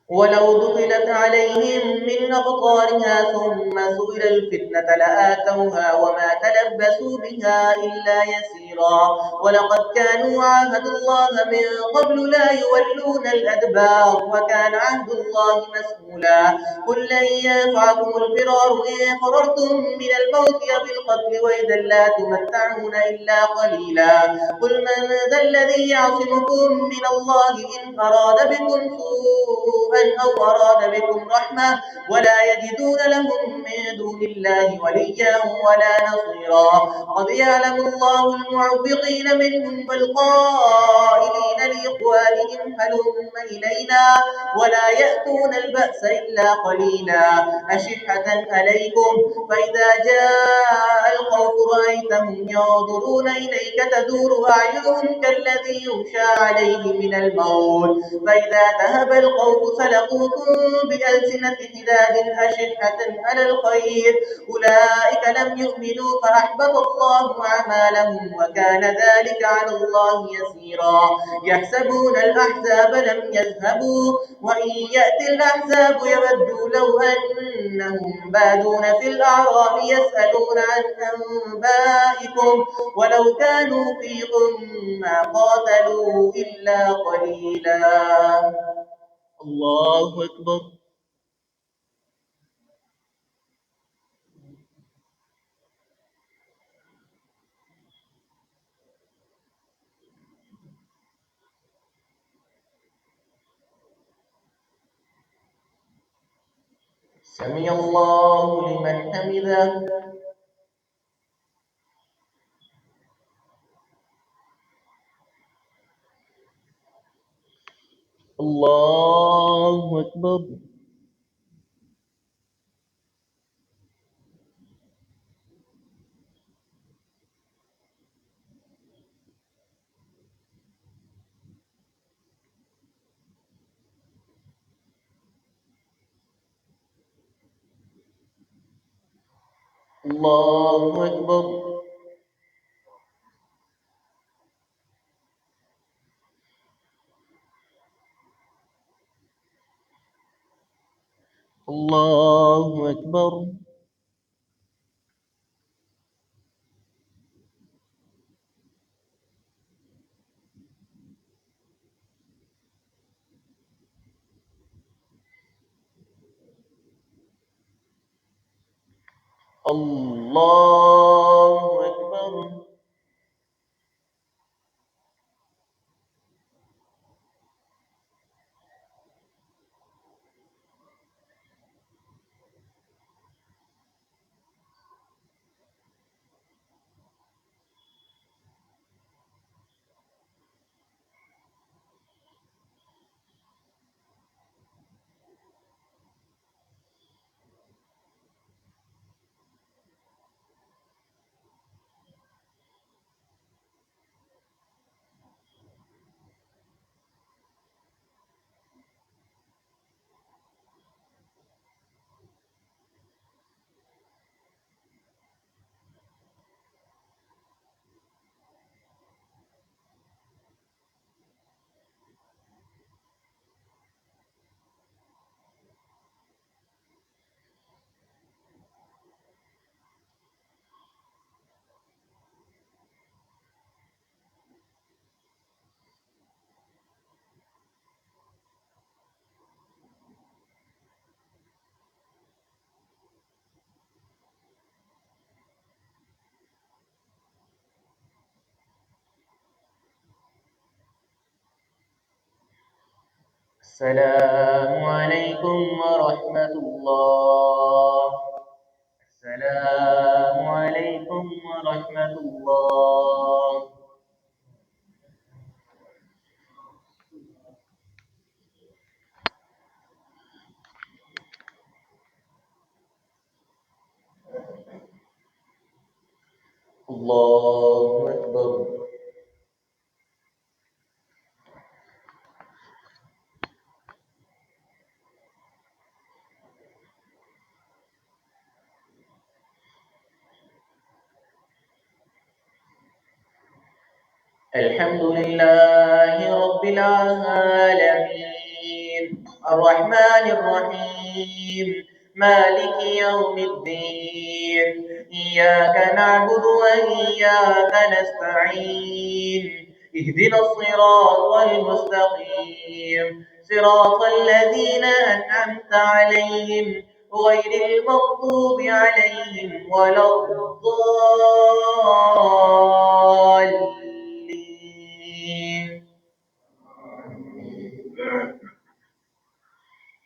ولو دخلت عليهم من أقطارها ثم سئل الفتنة لآتوها وما تلبسوا بها إلا يسيرا ولقد كانوا عاهدوا الله من قبل لا يولون الأدبار وكان عهد الله مسؤولا قل لن ينفعكم الفرار إن فررتم من الموت أو القتل وإذا لا تمتعون إلا قليلا قل من ذا الذي يعصمكم من الله إن أراد بكم سوءا أو أراد بكم رحمة ولا يجدون لهم من دون الله وليا ولا نصيرا قد يعلم الله المعوقين منهم والقائلين لإخوانهم هلم إلينا ولا يأتون البأس إلا قليلا أشحة عليكم فإذا جاء الخوف رأيتهم ينظرون إليك تدور أعينهم كالذي يغشى عليه من الموت فإذا ذهب الخوف سلقوكم بألسنة حداد أشحة على الخير أولئك لم يؤمنوا فأحبط الله أعمالهم وكان ذلك على الله يسيرا يحسبون الأحزاب لم يذهبوا وإن يأتي الأحزاب يودوا لو أنهم بادون في الأعراب يسألون عن أنبائكم ولو كانوا فيكم ما قاتلوا إلا قليلا. الله أكبر. سمع الله لمن حمده. الله أكبر. الله أكبر. الله أكبر. الله أكبر. السلام عليكم ورحمة الله. السلام عليكم ورحمة الله. الله أكبر. الحمد لله رب العالمين الرحمن الرحيم مالك يوم الدين إياك نعبد وإياك نستعين اهدنا الصراط المستقيم صراط الذين أنعمت عليهم غير المغضوب عليهم ولا الضالين.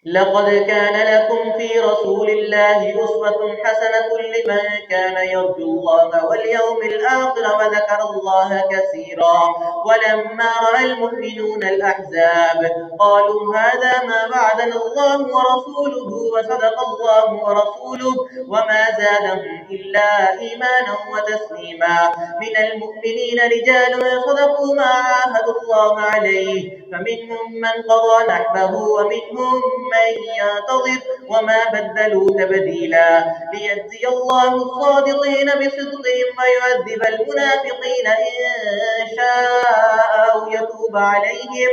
لقد كان لكم في رسول الله أسوة حسنة لمن كان يرجو الله واليوم الآخر وذكر الله كثيرا. ولما رأى المؤمنون الأحزاب قالوا هذا ما وعدنا الله ورسوله وصدق الله ورسوله وما زادهم إلا إيمانا وتسليما. من المؤمنين رجال صدقوا ما عاهدوا الله عليه فمنهم من قضى نحبه ومنهم من ينتظر وما بدلوا تبديلا. ليجزي الله الصادقين بصدقهم ويعذب المنافقين إن شاء أو يتوب عليهم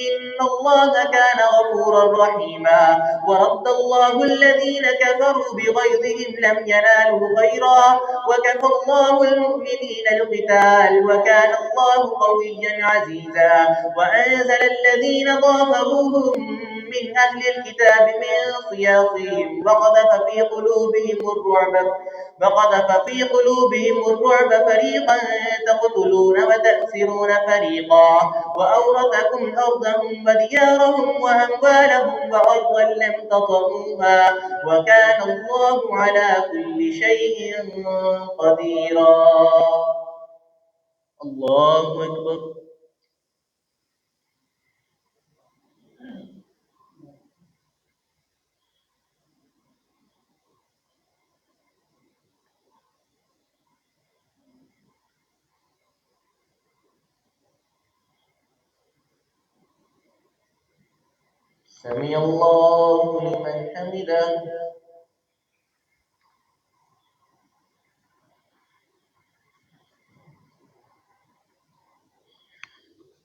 إن الله كان غفورا رحيما. ورد الله الذين كفروا بغيظهم لم ينالوا خيرا وكفى الله المؤمنين القتال وكان الله قويا عزيزا. وأنزل الذين ظاهروهم من أهل الكتاب من صياصهم وقذف في قلوبهم الرعب فريقا تقتلون وتأسرون فريقا. وأورثكم أرضهم وديارهم وأموالهم وأرضا لم تطئوها وكان الله على كل شيء قديرا. الله أكبر. سمع الله لمن حمده.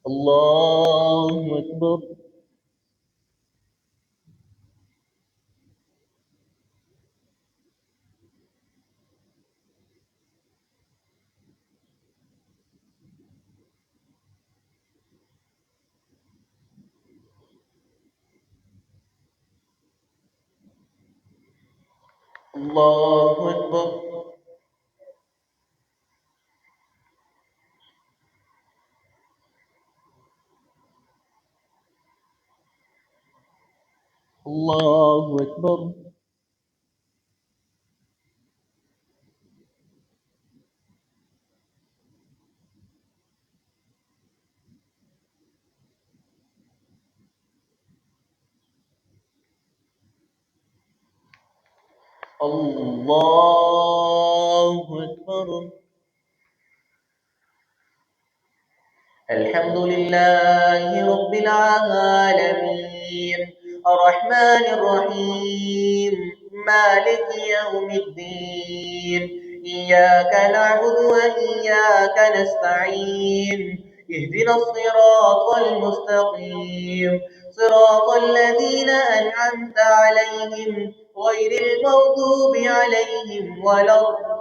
الله أكبر. الله أكبر. الله أكبر. الله أكبر. الحمد لله رب العالمين الرحمن الرحيم مالك يوم الدين إياك نعبد وإياك نستعين اهدنا الصراط المستقيم صراط الذين أنعمت عليهم غير المغضوب عليهم ولا الضالين.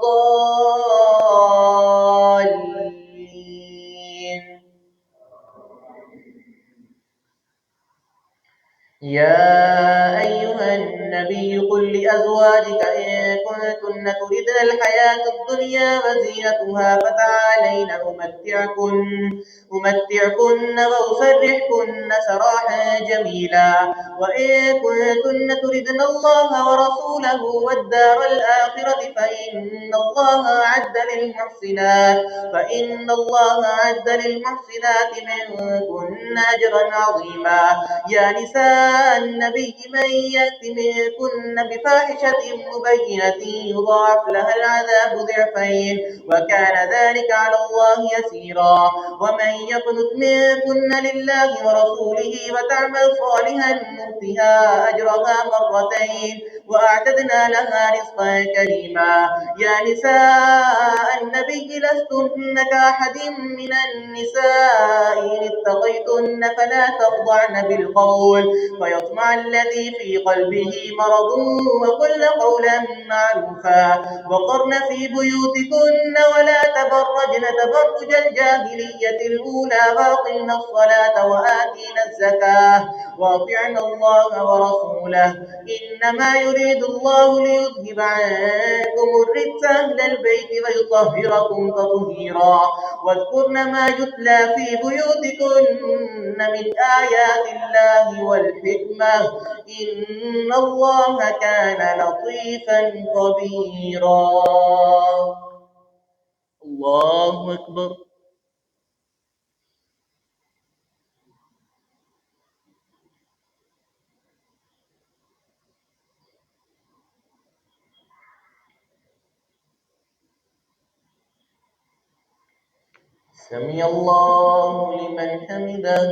يا أيها النبي قل لأزواجك إن كنتن تردن الحياة الدنيا وزينتها فتعالين أمتعكن وأسرحكن سراحا جميلا. وإن كنتن تردن الله ورسوله والدار الآخرة فإن الله أعد للمحسنات منكن أجرا عظيما. يا نساء النبي من يأت منكن منكن بفاحشة مبينة يضاعف لها العذاب ضعفين وكان ذلك على الله يسيرا. ومن يقنت منكن لله ورسوله وتعمل صالحا نؤتها أجرها مرتين وأعتدنا لها رزقا كريما. يا نساء النبي لستن كأحد من النساء إن اتقيتن فلا تخضعن بالقول فيطمع الذي في قلبه مرض وقلن قولا معروفا وقرن في بيوتكن ولا تبرجن تبرج الجاهلية الأولى وأقمن الصلاة وآتينا الزكاة وأطعن الله ورسوله إنما يريد الله ليذهب عنكم الرجس أهل البيت ويطهركم تطهيرا. واذكرن ما يتلى في بيوتكن من آيات الله والحكمة إن الله كان لطيفا خبيرا. الله أكبر. سمع الله لمن حمده.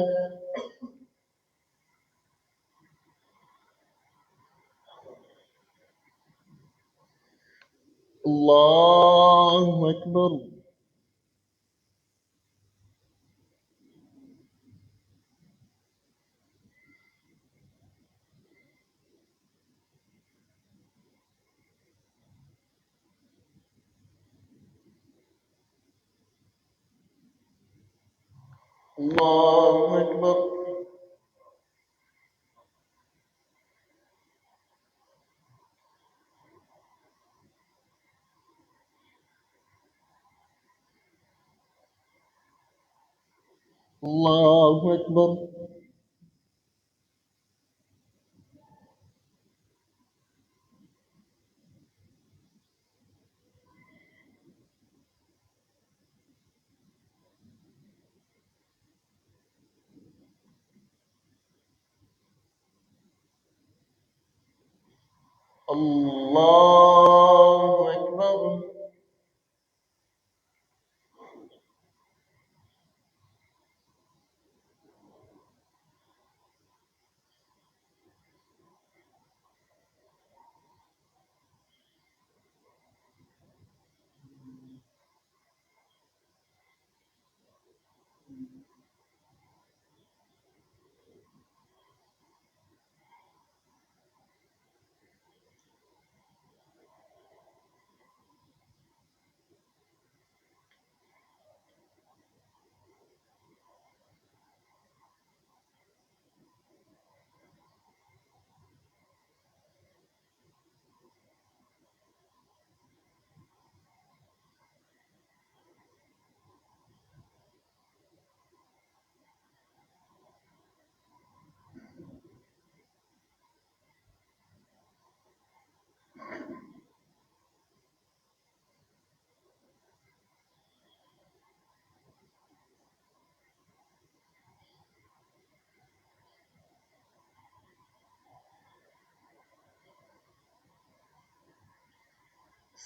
الله أكبر. الله أكبر. الله أكبر. الله أكبر.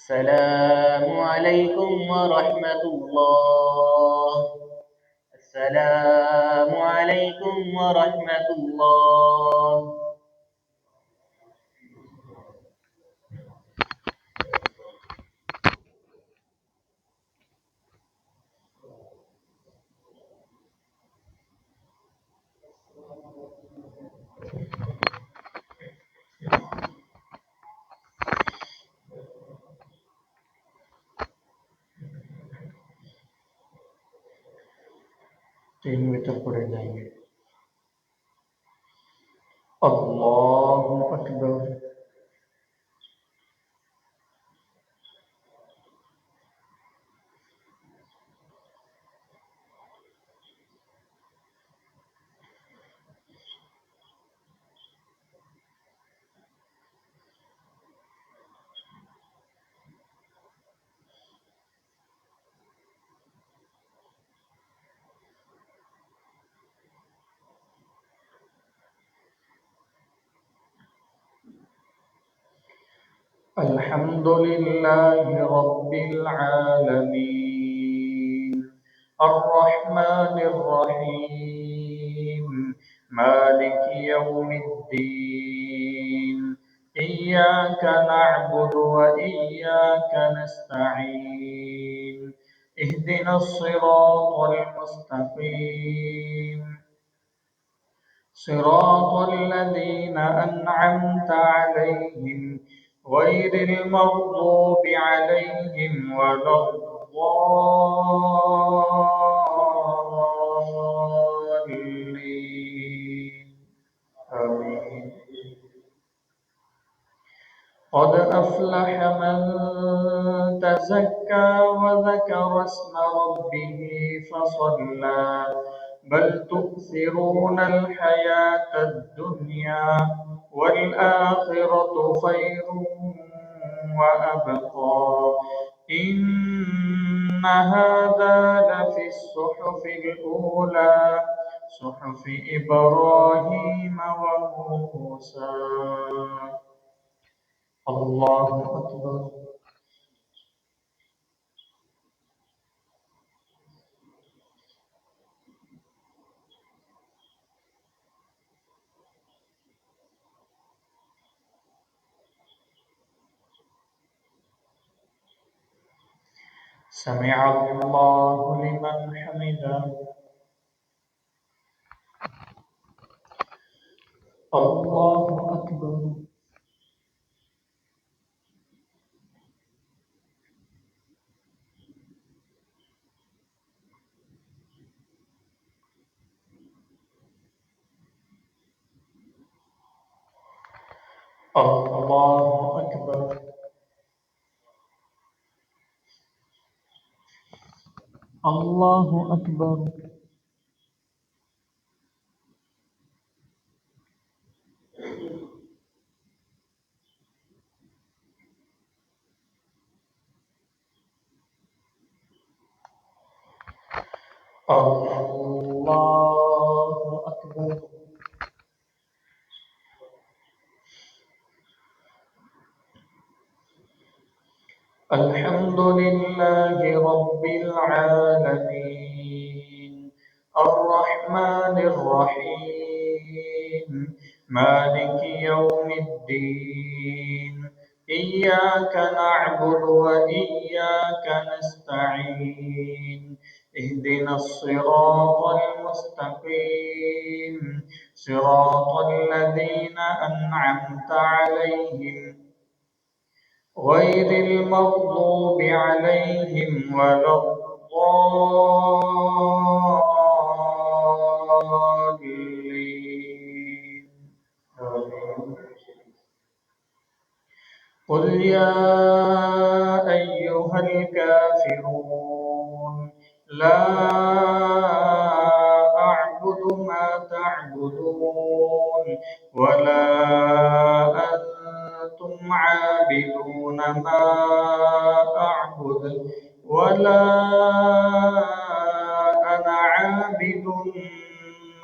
السلام عليكم ورحمة الله. السلام عليكم ورحمة الله. तीन में तो पढ़े जाएंगे। अल्लाहु अकबर। الحمد لله رب العالمين الرحمن الرحيم مالك يوم الدين إياك نعبد وإياك نستعين اهدنا الصراط المستقيم صراط الذين أنعمت عليهم غير المغضوب عليهم ولا الضالين آمين. قد أفلح من تزكى وذكر اسم ربه فصلى بل تؤثرون الحياة الدنيا والآخرة خير وأبقى إن هذا لفي الصحف الأولى صحف إبراهيم وموسى. الله أكبر. سمع الله لمن حمده. الله أكبر. الله أكبر. الله أكبر. الله أكبر. الحمد لله رب العالمين الرحمن الرحيم مالك يوم الدين إياك نعبد وإياك نستعين اهدنا الصراط المستقيم صراط الذين أنعمت عليهم غير المغضوب عليهم ولا الضالين آمين. قل يا أيها الكافرون لا أعبد ما تعبدون ولا أنتم عابدون ما أعبد ولا أنا عابد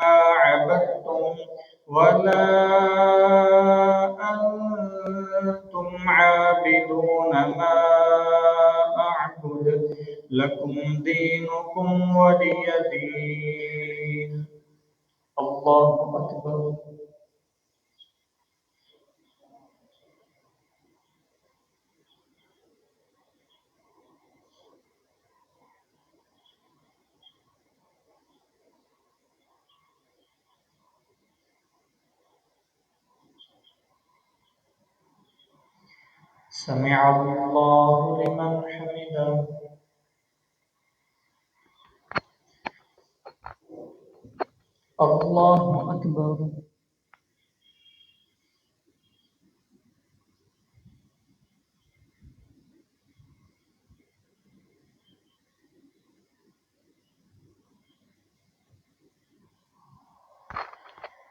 ما عبدتم ولا أنتم عابدون ما أعبد لكم دينكم ولي دين. الله أكبر. سمع الله لمن حمده. الله أكبر.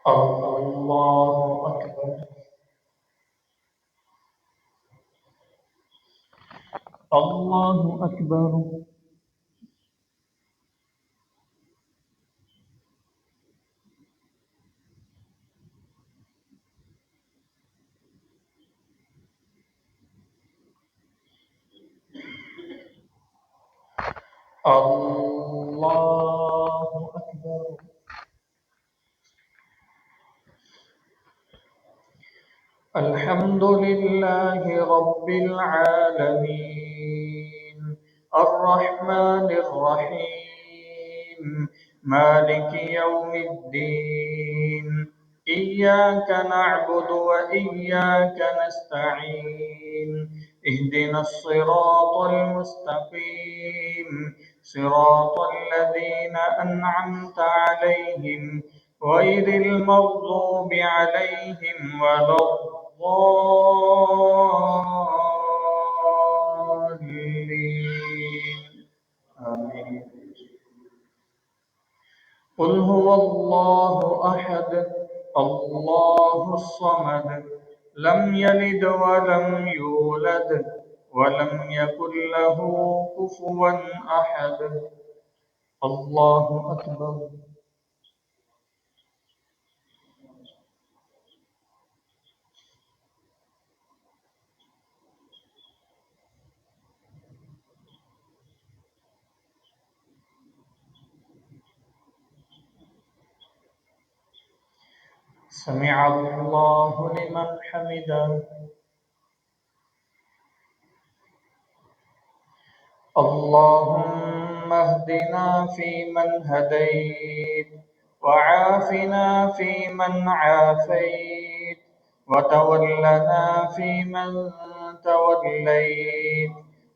الله أكبر. الله أكبر. الله أكبر. الحمد لله رب العالمين الرحمن الرحيم مالك يوم الدين إياك نعبد وإياك نستعين اهدنا الصراط المستقيم صراط الذين أنعمت عليهم غير المغضوب عليهم ولا الضالين آمين. قل هو الله أحد الله الصمد لم يلد ولم يولد ولم يكن له كفوا أحد. الله أكبر. سمع الله لمن حمده. اللهم اهدنا فيمن هديت وعافنا فيمن عافيت وتولنا فيمن توليت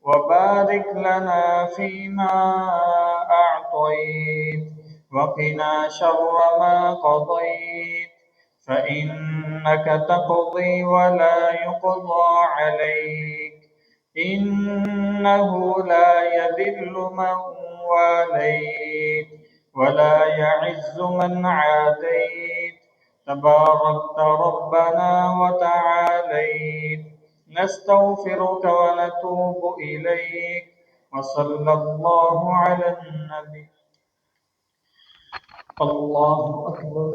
وبارك لنا فيما أعطيت وقنا شر ما قضيت فإنك تقضي ولا يقضى عليك إنه لا يذل من واليت ولا يعز من عاديت تباركت ربنا وتعاليت نستغفرك ونتوب إليك وصلى الله على النبي. الله أكبر.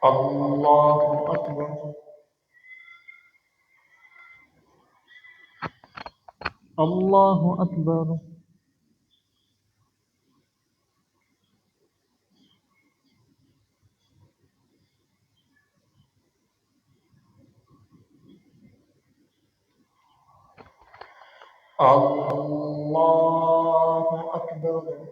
الله أكبر. الله أكبر. الله أكبر.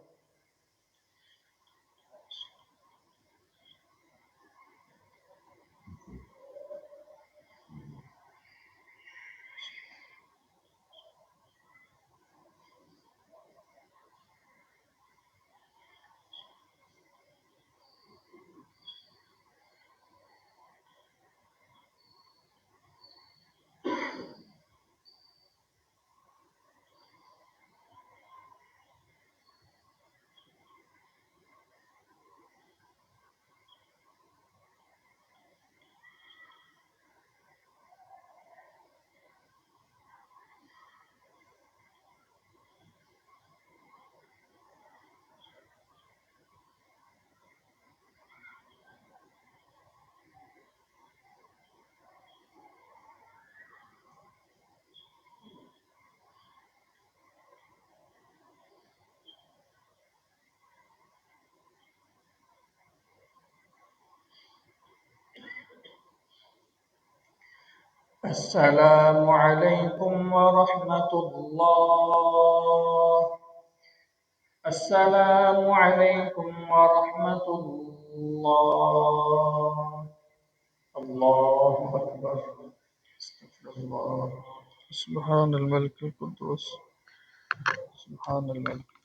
السلام عليكم ورحمة الله. السلام عليكم ورحمة الله. الله أكبر. استغفر الله. سبحان الملك القدوس. سبحان الملك